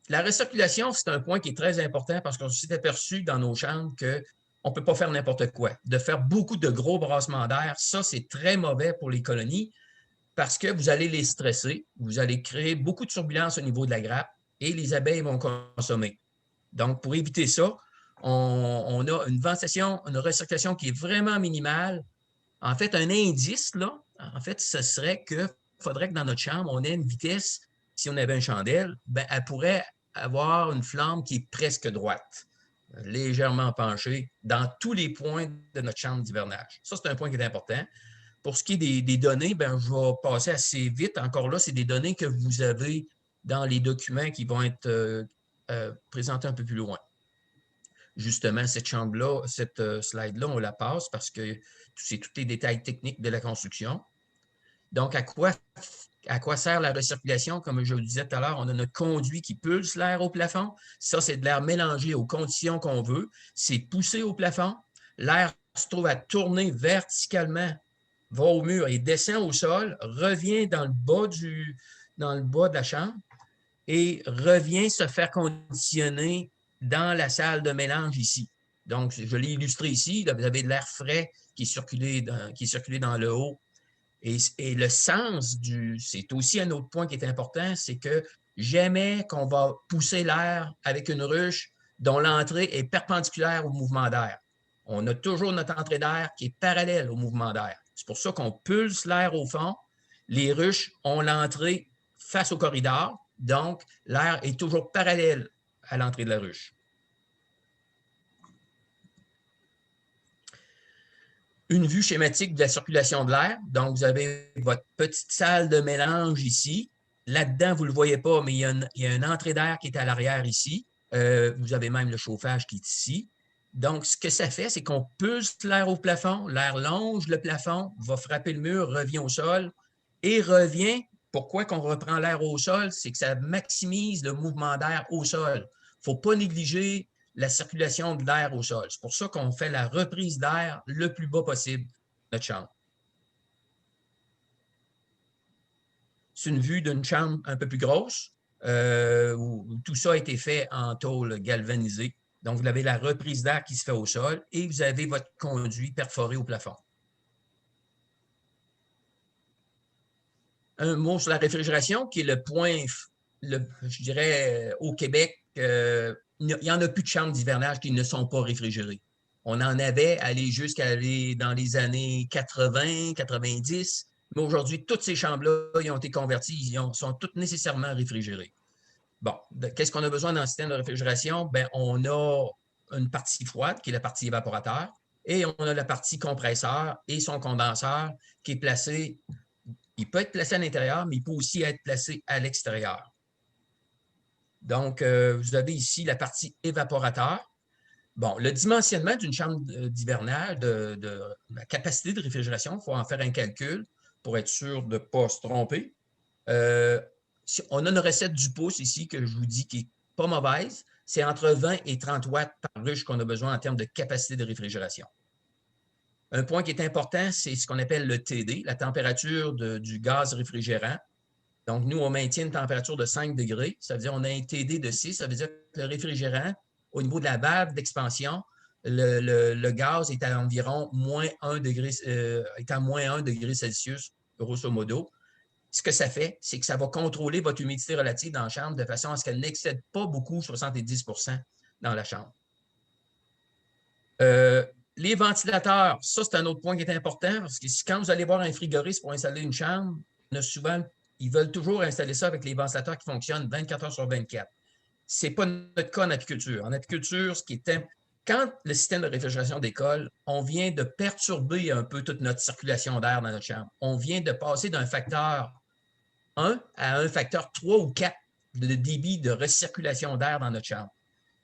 La recirculation, c'est un point qui est très important parce qu'on s'est aperçu dans nos chambres qu'on ne peut pas faire n'importe quoi. De faire beaucoup de gros brassements d'air, ça, c'est très mauvais pour les colonies parce que vous allez les stresser, vous allez créer beaucoup de turbulences au niveau de la grappe et les abeilles vont consommer. Donc, pour éviter ça, on a une ventilation, une recirculation qui est vraiment minimale. En fait, un indice, là, en fait, ce serait qu'il faudrait que dans notre chambre, on ait une vitesse, si on avait une chandelle, bien, elle pourrait avoir une flamme qui est presque droite, légèrement penchée, dans tous les points de notre chambre d'hivernage. Ça, c'est un point qui est important. Pour ce qui est des données, bien, je vais passer assez vite. Encore là, c'est des données que vous avez dans les documents qui vont être présentés un peu plus loin. Justement, cette chambre-là, cette slide-là, on la passe parce que c'est tous les détails techniques de la construction. Donc, à quoi sert la recirculation? Comme je vous le disais tout à l'heure, on a notre conduit qui pulse l'air au plafond. Ça, c'est de l'air mélangé aux conditions qu'on veut. C'est poussé au plafond. L'air se trouve à tourner verticalement, va au mur et descend au sol, revient dans le bas de la chambre et revient se faire conditionner dans la salle de mélange ici. Donc, je l'ai illustré ici. Là, vous avez de l'air frais qui est circulé dans le haut. Et le sens c'est aussi un autre point qui est important, c'est que jamais qu'on va pousser l'air avec une ruche dont l'entrée est perpendiculaire au mouvement d'air. On a toujours notre entrée d'air qui est parallèle au mouvement d'air. C'est pour ça qu'on pulse l'air au fond. Les ruches ont l'entrée face au corridor, donc l'air est toujours parallèle à l'entrée de la ruche. Une vue schématique de la circulation de l'air. Donc, vous avez votre petite salle de mélange ici. Là-dedans, vous ne le voyez pas, mais il y a une entrée d'air qui est à l'arrière ici. Vous avez même le chauffage qui est ici. Donc, ce que ça fait, c'est qu'on pulse l'air au plafond, l'air longe le plafond, va frapper le mur, revient au sol et revient. Pourquoi qu'on reprend l'air au sol? C'est que ça maximise le mouvement d'air au sol. Il ne faut pas négliger la circulation de l'air au sol. C'est pour ça qu'on fait la reprise d'air le plus bas possible de notre chambre. C'est une vue d'une chambre un peu plus grosse, où tout ça a été fait en tôle galvanisée. Donc, vous avez la reprise d'air qui se fait au sol et vous avez votre conduit perforé au plafond. Un mot sur la réfrigération, qui est le point, je dirais, au Québec, il n'y en a plus de chambres d'hivernage qui ne sont pas réfrigérées. On en avait jusqu'à aller dans les années 80, 90, mais aujourd'hui, toutes ces chambres-là, ils ont été converties, sont toutes nécessairement réfrigérées. Bon, qu'est-ce qu'on a besoin dans le système de réfrigération? Bien, on a une partie froide, qui est la partie évaporateur, et on a la partie compresseur et son condenseur qui est placé, il peut être placé à l'intérieur, mais il peut aussi être placé à l'extérieur. Donc, vous avez ici la partie évaporateur. Bon, le dimensionnement d'une chambre d'hivernage, de la capacité de réfrigération, il faut en faire un calcul pour être sûr de ne pas se tromper. On a une recette du pouce ici que je vous dis qui n'est pas mauvaise. C'est entre 20 et 30 watts par ruche qu'on a besoin en termes de capacité de réfrigération. Un point qui est important, c'est ce qu'on appelle le TD, la température du gaz réfrigérant. Donc, nous, on maintient une température de 5 degrés. Ça veut dire qu'on a un TD de 6. Ça veut dire que le réfrigérant, au niveau de la valve d'expansion, le gaz est à environ moins 1 degré, est à moins 1 degré Celsius, grosso modo. Ce que ça fait, c'est que ça va contrôler votre humidité relative dans la chambre de façon à ce qu'elle n'excède pas beaucoup 70 % dans la chambre. Les ventilateurs, ça, c'est un autre point qui est important parce que quand vous allez voir un frigoriste pour installer une chambre, souvent, ils veulent toujours installer ça avec les ventilateurs qui fonctionnent 24 heures sur 24. Ce n'est pas notre cas en apiculture. En apiculture, quand le système de réfrigération décolle, on vient de perturber un peu toute notre circulation d'air dans notre chambre. On vient de passer d'un facteur 1 à un facteur 3 ou 4 de débit de recirculation d'air dans notre chambre.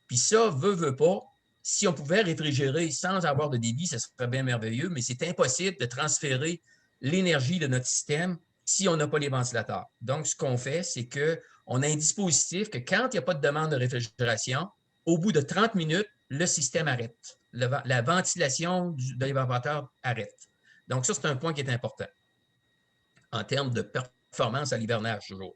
Puis ça, veut pas, si on pouvait réfrigérer sans avoir de débit, ça serait bien merveilleux, mais c'est impossible de transférer l'énergie de notre système si on n'a pas les ventilateurs. Donc, ce qu'on fait, c'est qu'on a un dispositif que quand il n'y a pas de demande de réfrigération, au bout de 30 minutes, le système arrête. La ventilation de l'évaporateur arrête. Donc, ça, c'est un point qui est important en termes de performance à l'hivernage, toujours.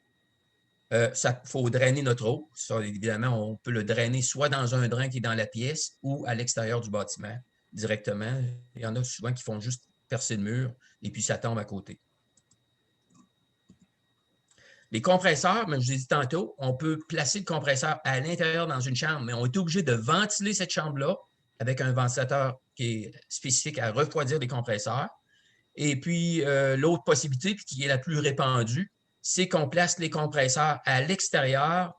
Il faut drainer notre eau. Ça, évidemment, on peut le drainer soit dans un drain qui est dans la pièce ou à l'extérieur du bâtiment directement. Il y en a souvent qui font juste percer le mur et puis ça tombe à côté. Les compresseurs, comme je vous ai dit tantôt, on peut placer le compresseur à l'intérieur dans une chambre, mais on est obligé de ventiler cette chambre-là avec un ventilateur qui est spécifique à refroidir les compresseurs. Et puis, l'autre possibilité, qui est la plus répandue, c'est qu'on place les compresseurs à l'extérieur,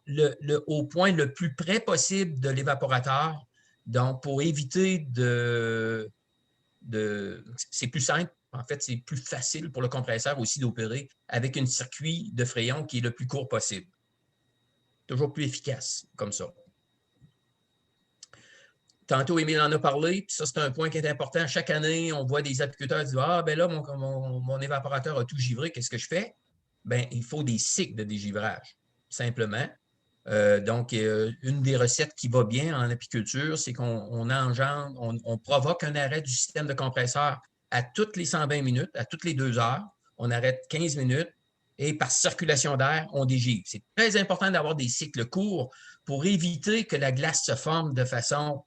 au point le plus près possible de l'évaporateur. Donc, pour éviter c'est plus simple. En fait, c'est plus facile pour le compresseur aussi d'opérer avec un circuit de frayon qui est le plus court possible. Toujours plus efficace, comme ça. Tantôt, Émile en a parlé, puis ça, c'est un point qui est important. Chaque année, on voit des apiculteurs dire « Ah, ben là, mon évaporateur a tout givré, qu'est-ce que je fais? » Bien, il faut des cycles de dégivrage, simplement. Donc, une des recettes qui va bien en apiculture, c'est on provoque un arrêt du système de compresseur à toutes les 120 minutes, à toutes les 2 heures. On arrête 15 minutes et par circulation d'air, on dégivre. C'est très important d'avoir des cycles courts pour éviter que la glace se forme de façon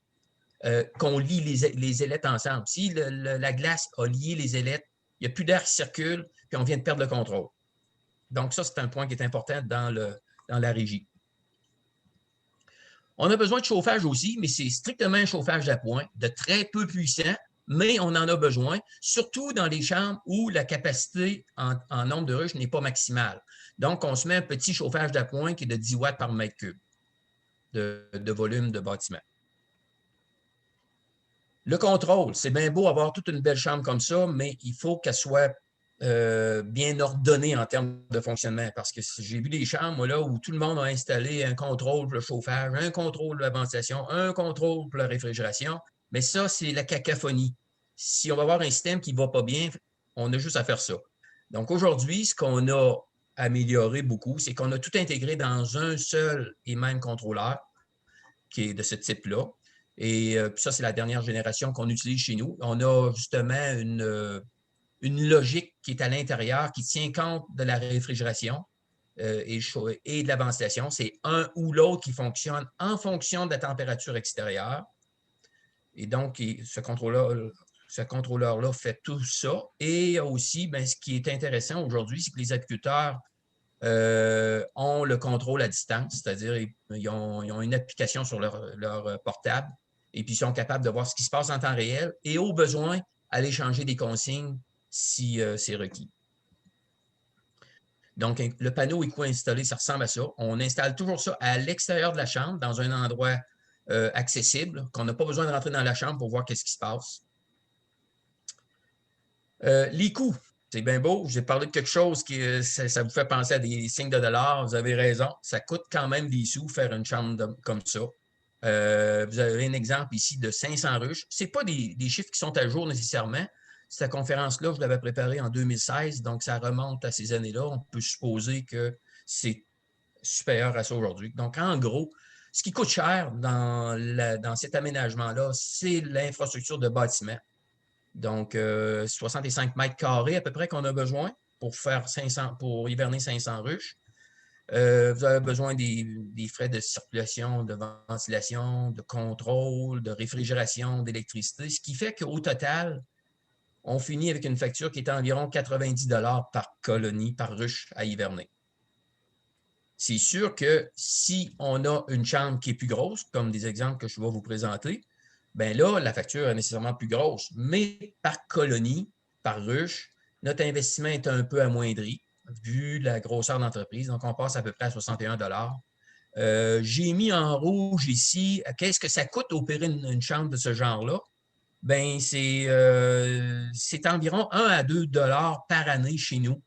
qu'on lie les ailettes ensemble. Si la glace a lié les ailettes, il n'y a plus d'air qui circule, puis on vient de perdre le contrôle. Donc, ça, c'est un point qui est important dans la régie. On a besoin de chauffage aussi, mais c'est strictement un chauffage d'appoint, de très peu puissant, mais on en a besoin, surtout dans les chambres où la capacité en nombre de ruches n'est pas maximale. Donc, on se met un petit chauffage d'appoint qui est de 10 watts par mètre cube de volume de bâtiment. Le contrôle, c'est bien beau avoir toute une belle chambre comme ça, mais il faut qu'elle soit bien ordonnée en termes de fonctionnement. Parce que j'ai vu des chambres, moi, là, où tout le monde a installé un contrôle pour le chauffage, un contrôle pour la ventilation, un contrôle pour la réfrigération. Mais ça, c'est la cacophonie. Si on va avoir un système qui ne va pas bien, on a juste à faire ça. Donc, aujourd'hui, ce qu'on a amélioré beaucoup, c'est qu'on a tout intégré dans un seul et même contrôleur qui est de ce type-là. Et ça, c'est la dernière génération qu'on utilise chez nous. On a justement une logique qui est à l'intérieur, qui tient compte de la réfrigération et de la ventilation. C'est un ou l'autre qui fonctionne en fonction de la température extérieure. Et donc, ce contrôleur-là fait tout ça. Et aussi, bien, ce qui est intéressant aujourd'hui, c'est que les agriculteurs ont le contrôle à distance, c'est-à-dire ils ont une application sur leur portable et puis ils sont capables de voir ce qui se passe en temps réel et au besoin, aller changer des consignes si c'est requis. Donc, le panneau éco-installé, ça ressemble à ça. On installe toujours ça à l'extérieur de la chambre, dans un endroit accessible, qu'on n'a pas besoin de rentrer dans la chambre pour voir qu'est-ce qui se passe. Les coûts. C'est bien beau. J'ai parlé de quelque chose qui ça vous fait penser à des signes de dollars. Vous avez raison. Ça coûte quand même des sous faire une chambre comme ça. Vous avez un exemple ici de 500 ruches. Ce n'est pas des chiffres qui sont à jour nécessairement. Cette conférence-là, je l'avais préparée en 2016, donc ça remonte à ces années-là. On peut supposer que c'est supérieur à ça aujourd'hui. Donc, en gros, ce qui coûte cher dans cet aménagement-là, c'est l'infrastructure de bâtiment. Donc, 65 mètres carrés à peu près qu'on a besoin pour hiverner 500 ruches. Vous avez besoin des frais de circulation, de ventilation, de contrôle, de réfrigération, d'électricité, ce qui fait qu'au total, on finit avec une facture qui est environ 90 $ par colonie, par ruche à hiverner. C'est sûr que si on a une chambre qui est plus grosse, comme des exemples que je vais vous présenter, bien là, la facture est nécessairement plus grosse. Mais par colonie, par ruche, notre investissement est un peu amoindri vu la grosseur d'entreprise. Donc, on passe à peu près à 61 $. J'ai mis en rouge ici, qu'est-ce que ça coûte opérer une chambre de ce genre-là? Bien, c'est environ 1 à 2 $ par année chez nous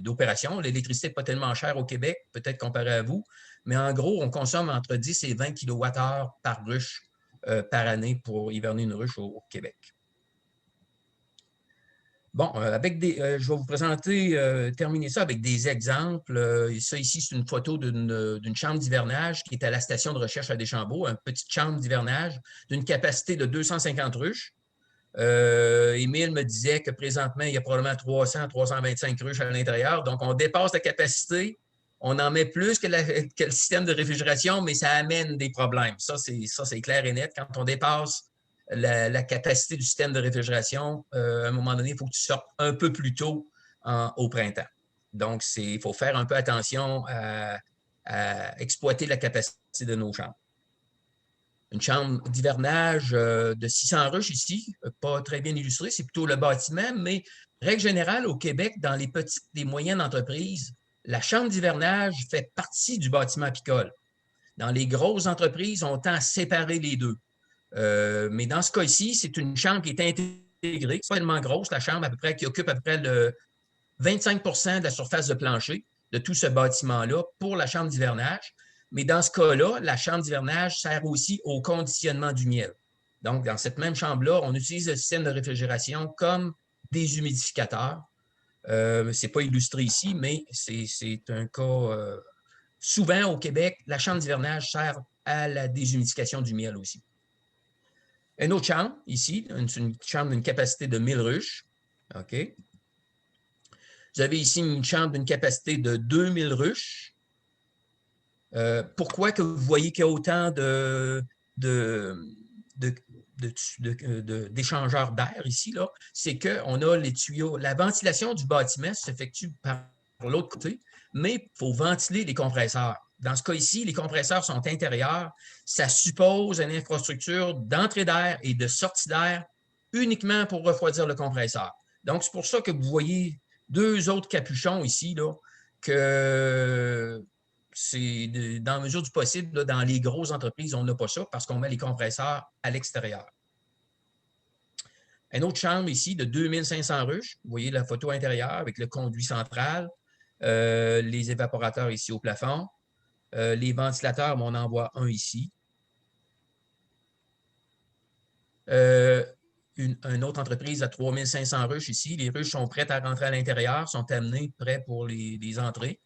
d'opération. L'électricité n'est pas tellement chère au Québec, peut-être comparé à vous, mais en gros, on consomme entre 10 et 20 kWh par ruche par année pour hiverner une ruche au Québec. Bon, je vais vous présenter, terminer ça avec des exemples. Ça ici, c'est une photo d'une chambre d'hivernage qui est à la station de recherche à Deschambault, une petite chambre d'hivernage d'une capacité de 250 ruches. Émile me disait que présentement, il y a probablement 300-325 ruches à l'intérieur. Donc, on dépasse la capacité. On en met plus que le système de réfrigération, mais ça amène des problèmes. Ça, c'est clair et net. Quand on dépasse la capacité du système de réfrigération, à un moment donné, il faut que tu sortes un peu plus tôt au printemps. Donc, il faut faire un peu attention à exploiter la capacité de nos chambres. Une chambre d'hivernage de 600 ruches ici, pas très bien illustrée, c'est plutôt le bâtiment, mais règle générale, au Québec, dans les petites et moyennes entreprises, la chambre d'hivernage fait partie du bâtiment apicole. Dans les grosses entreprises, on tend à séparer les deux. Mais dans ce cas ici, c'est une chambre qui est intégrée, c'est pas tellement grosse, la chambre qui occupe à peu près le 25 % de la surface de plancher de tout ce bâtiment-là pour la chambre d'hivernage. Mais dans ce cas-là, la chambre d'hivernage sert aussi au conditionnement du miel. Donc, dans cette même chambre-là, on utilise le système de réfrigération comme des humidificateurs. Ce n'est pas illustré ici, mais c'est un cas. Souvent, au Québec, la chambre d'hivernage sert à la déshumidification du miel aussi. Une autre chambre, ici, une chambre d'une capacité de 1000 ruches. OK. Vous avez ici une chambre d'une capacité de 2000 ruches. Pourquoi que vous voyez qu'il y a autant d'échangeurs d'air ici, là? C'est qu'on a les tuyaux. La ventilation du bâtiment s'effectue par l'autre côté, mais il faut ventiler les compresseurs. Dans ce cas ici, les compresseurs sont intérieurs. Ça suppose une infrastructure d'entrée d'air et de sortie d'air uniquement pour refroidir le compresseur. Donc, c'est pour ça que vous voyez deux autres capuchons ici, là, que c'est dans la mesure du possible, là, dans les grosses entreprises, on n'a pas ça parce qu'on met les compresseurs à l'extérieur. Une autre chambre ici de 2500 ruches. Vous voyez la photo intérieure avec le conduit central, les évaporateurs ici au plafond. Les ventilateurs, on en voit un ici. Une autre entreprise à 3500 ruches ici. Les ruches sont prêtes à rentrer à l'intérieur, sont amenées prêtes pour les entrées.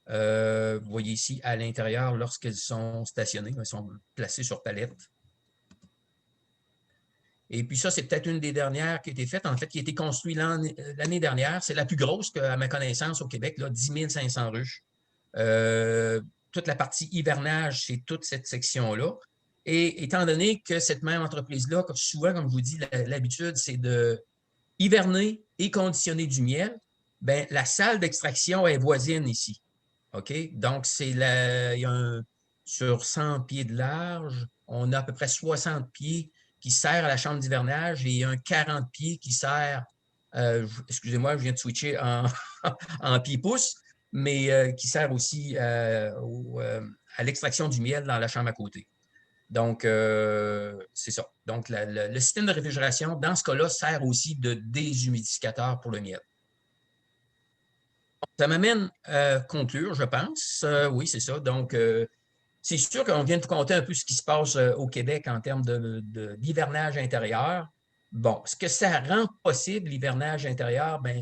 Vous voyez ici à l'intérieur, lorsqu'elles sont stationnées, elles sont placées sur palettes. Et puis ça, c'est peut-être une des dernières qui a été faite, en fait, qui a été construite l'année dernière. C'est la plus grosse, à ma connaissance, au Québec, là, 10 500 ruches. Toute la partie hivernage, c'est toute cette section-là. Et étant donné que cette même entreprise-là, souvent, comme je vous dis, l'habitude, c'est de hiverner et conditionner du miel, bien, la salle d'extraction est voisine ici. OK? Donc, il y a sur 100 pieds de large, on a à peu près 60 pieds qui sert à la chambre d'hivernage et un 40 pieds qui sert, excusez-moi, je viens de switcher en pieds-pouces, mais qui sert aussi à l'extraction du miel dans la chambre à côté. Donc, c'est ça. Donc, le système de réfrigération, dans ce cas-là, sert aussi de déshumidificateur pour le miel. Ça m'amène à conclure, je pense. Oui, c'est ça. Donc, c'est sûr qu'on vient de vous conter un peu ce qui se passe au Québec en termes d'hivernage intérieur. Bon, ce que ça rend possible, l'hivernage intérieur, bien,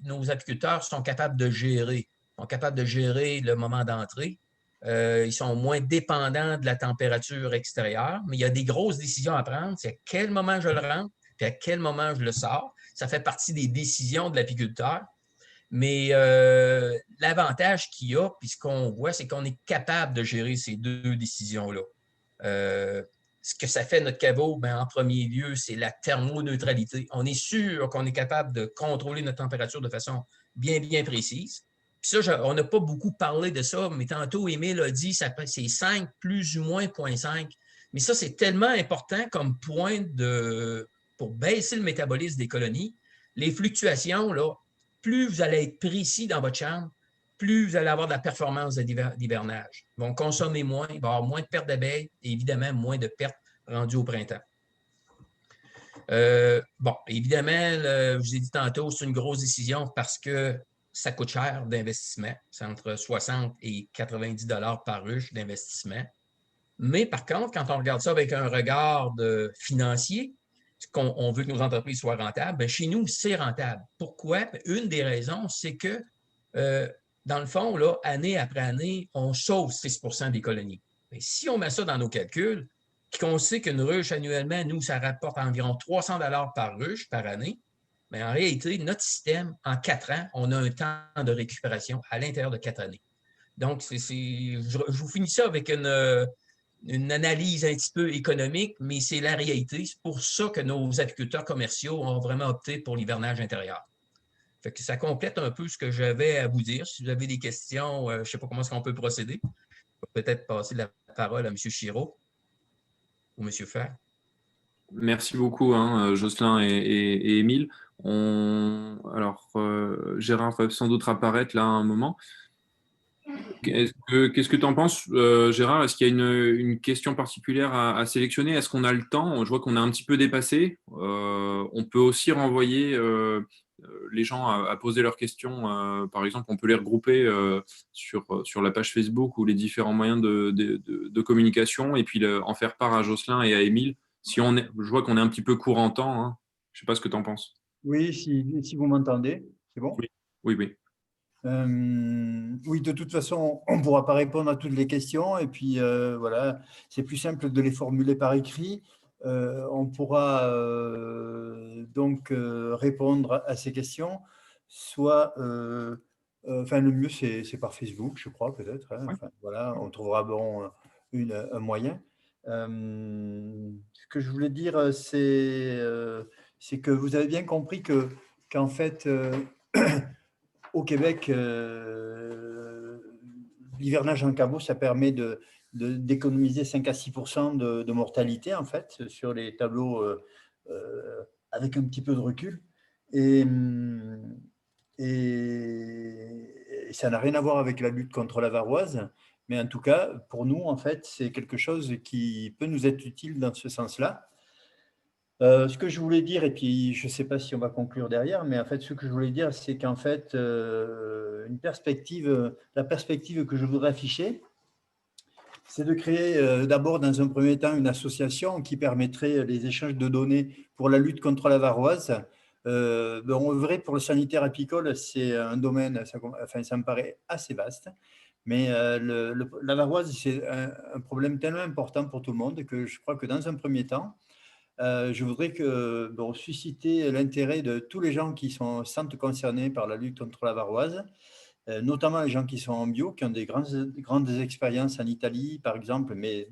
nos apiculteurs sont capables de gérer. Ils sont capables de gérer le moment d'entrée. Ils sont moins dépendants de la température extérieure, mais il y a des grosses décisions à prendre. C'est à quel moment je le rentre, puis à quel moment je le sors. Ça fait partie des décisions de l'apiculteur. Mais l'avantage qu'il y a, puis ce qu'on voit, c'est qu'on est capable de gérer ces deux décisions-là. Ce que ça fait notre caveau, bien, en premier lieu, c'est la thermoneutralité. On est sûr qu'on est capable de contrôler notre température de façon bien, bien précise. Puis ça, on n'a pas beaucoup parlé de ça, mais tantôt, Émile a dit que c'est 5 plus ou moins 0,5. Mais ça, c'est tellement important comme point pour baisser le métabolisme des colonies. Les fluctuations, là, plus vous allez être précis dans votre chambre, plus vous allez avoir de la performance d'hivernage. Ils vont consommer moins, il va y avoir moins de pertes d'abeilles et évidemment moins de pertes rendues au printemps. Bon, évidemment, je vous ai dit tantôt, c'est une grosse décision parce que ça coûte cher d'investissement. C'est entre 60 et 90 $ par ruche d'investissement. Mais par contre, quand on regarde ça avec un regard financier, qu'on veut que nos entreprises soient rentables, bien, chez nous, c'est rentable. Pourquoi? Une des raisons, c'est que, dans le fond, là, année après année, on sauve 6 % des colonies. Mais si on met ça dans nos calculs, puis qu'on sait qu'une ruche annuellement, nous, ça rapporte environ 300 $ par ruche par année, mais en réalité, notre système, en 4 ans, on a un temps de récupération à l'intérieur de 4 années. Donc, je vous finis ça avec une analyse un petit peu économique, mais c'est la réalité. C'est pour ça que nos apiculteurs commerciaux ont vraiment opté pour l'hivernage intérieur. Fait que ça complète un peu ce que j'avais à vous dire. Si vous avez des questions, je ne sais pas comment est-ce qu'on peut procéder. Je vais peut-être passer la parole à M. Chiraud ou M. Fer. Merci beaucoup, Jocelyn et Émile. Alors, Gérard va sans doute apparaître là à un moment. Qu'est-ce que tu en penses, Gérard? Est-ce qu'il y a une question particulière à sélectionner? Est-ce qu'on a le temps? Je vois qu'on a un petit peu dépassé. On peut aussi renvoyer les gens à poser leurs questions. Par exemple, on peut les regrouper sur la page Facebook ou les différents moyens de communication et puis en faire part à Jocelyn et à Émile. Je vois qu'on est un petit peu court en temps. Hein. Je ne sais pas ce que tu en penses. Oui, si vous m'entendez, c'est bon? Oui. Oui, de toute façon, on ne pourra pas répondre à toutes les questions. Et puis, voilà, c'est plus simple de les formuler par écrit. On pourra donc répondre à ces questions. soit, enfin le mieux c'est par Facebook, je crois peut-être. Hein. Enfin, voilà, on trouvera bon, un moyen. Ce que je voulais dire, c'est que vous avez bien compris qu'en fait, au Québec, l'hivernage en caveau, ça permet d'économiser 5 à 6% de mortalité, en fait, sur les tableaux avec un petit peu de recul. Et ça n'a rien à voir avec la lutte contre la varroise, mais en tout cas, pour nous, en fait, c'est quelque chose qui peut nous être utile dans ce sens-là. Ce que je voulais dire, et puis je ne sais pas si on va conclure derrière, mais en fait, ce que je voulais dire, c'est qu'en fait, la perspective que je voudrais afficher, c'est de créer d'abord, dans un premier temps, une association qui permettrait les échanges de données pour la lutte contre la varroise. En vrai, pour le sanitaire apicole, c'est un domaine, ça me paraît assez vaste. Mais la varroise, c'est un problème tellement important pour tout le monde que je crois que dans un premier temps, je voudrais susciter l'intérêt de tous les gens qui se sentent concernés par la lutte contre la varroise, notamment les gens qui sont en bio, qui ont des grandes expériences en Italie, par exemple, mais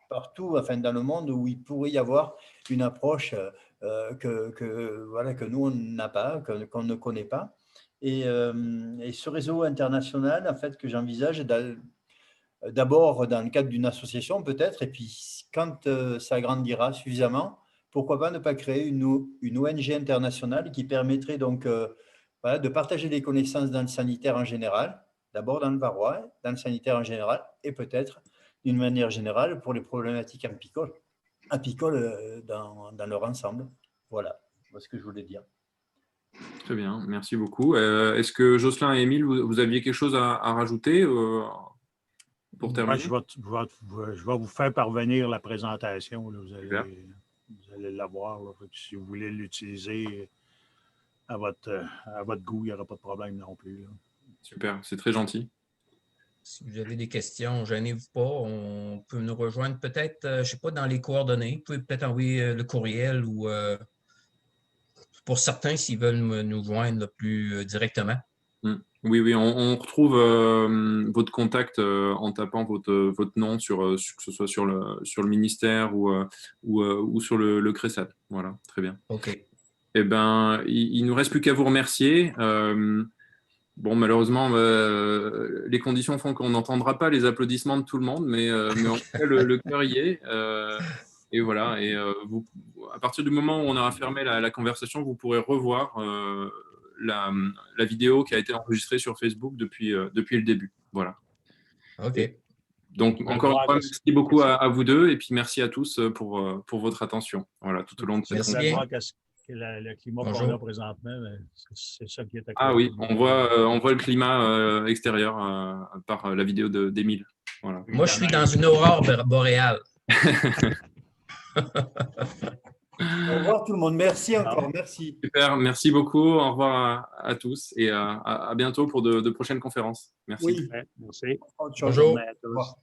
partout, enfin, dans le monde où il pourrait y avoir une approche que nous, on n'a pas, qu'on ne connaît pas. Et ce réseau international, en fait, que j'envisage d'abord dans le cadre d'une association peut-être, et puis quand ça grandira suffisamment, pourquoi pas ne pas créer une ONG internationale qui permettrait donc de partager des connaissances dans le sanitaire en général, d'abord dans le varrois, dans le sanitaire en général, et peut-être d'une manière générale pour les problématiques apicoles dans leur ensemble. Voilà, c'est ce que je voulais dire. Très bien, merci beaucoup. Est-ce que Jocelyn et Émile, vous aviez quelque chose à rajouter pour terminer? Moi, je vais vous faire parvenir la présentation. Là. Vous allez la voir. Là. Si vous voulez l'utiliser à votre goût, il n'y aura pas de problème non plus. Là. Super, c'est très gentil. Si vous avez des questions, gênez-vous pas. On peut nous rejoindre peut-être, je ne sais pas, dans les coordonnées. Vous pouvez peut-être envoyer le courriel ou pour certains, s'ils veulent nous joindre plus directement. Oui, on retrouve votre contact en tapant votre nom, que ce soit sur le ministère ou sur le CRESAD. Voilà, très bien. OK. Eh bien, il ne nous reste plus qu'à vous remercier. Bon, malheureusement, les conditions font qu'on n'entendra pas les applaudissements de tout le monde, mais en tout cas, le cœur y est. Et voilà, à partir du moment où on aura fermé la conversation, vous pourrez revoir la vidéo qui a été enregistrée sur Facebook depuis le début. Voilà. OK. Donc, encore une fois, merci beaucoup à vous deux et puis merci à tous pour votre attention. Voilà, tout au long de cette conversation. Le climat qu'on a présentement, c'est ça qui est Ah oui, on voit le climat extérieur par la vidéo d'Émile. Voilà. Moi, je suis dans une aurore boréale. Au revoir tout le monde. Merci encore. Merci. Super, merci beaucoup. Au revoir à tous et à bientôt pour de prochaines conférences. Merci. Oui. Merci. Bonjour. Au revoir.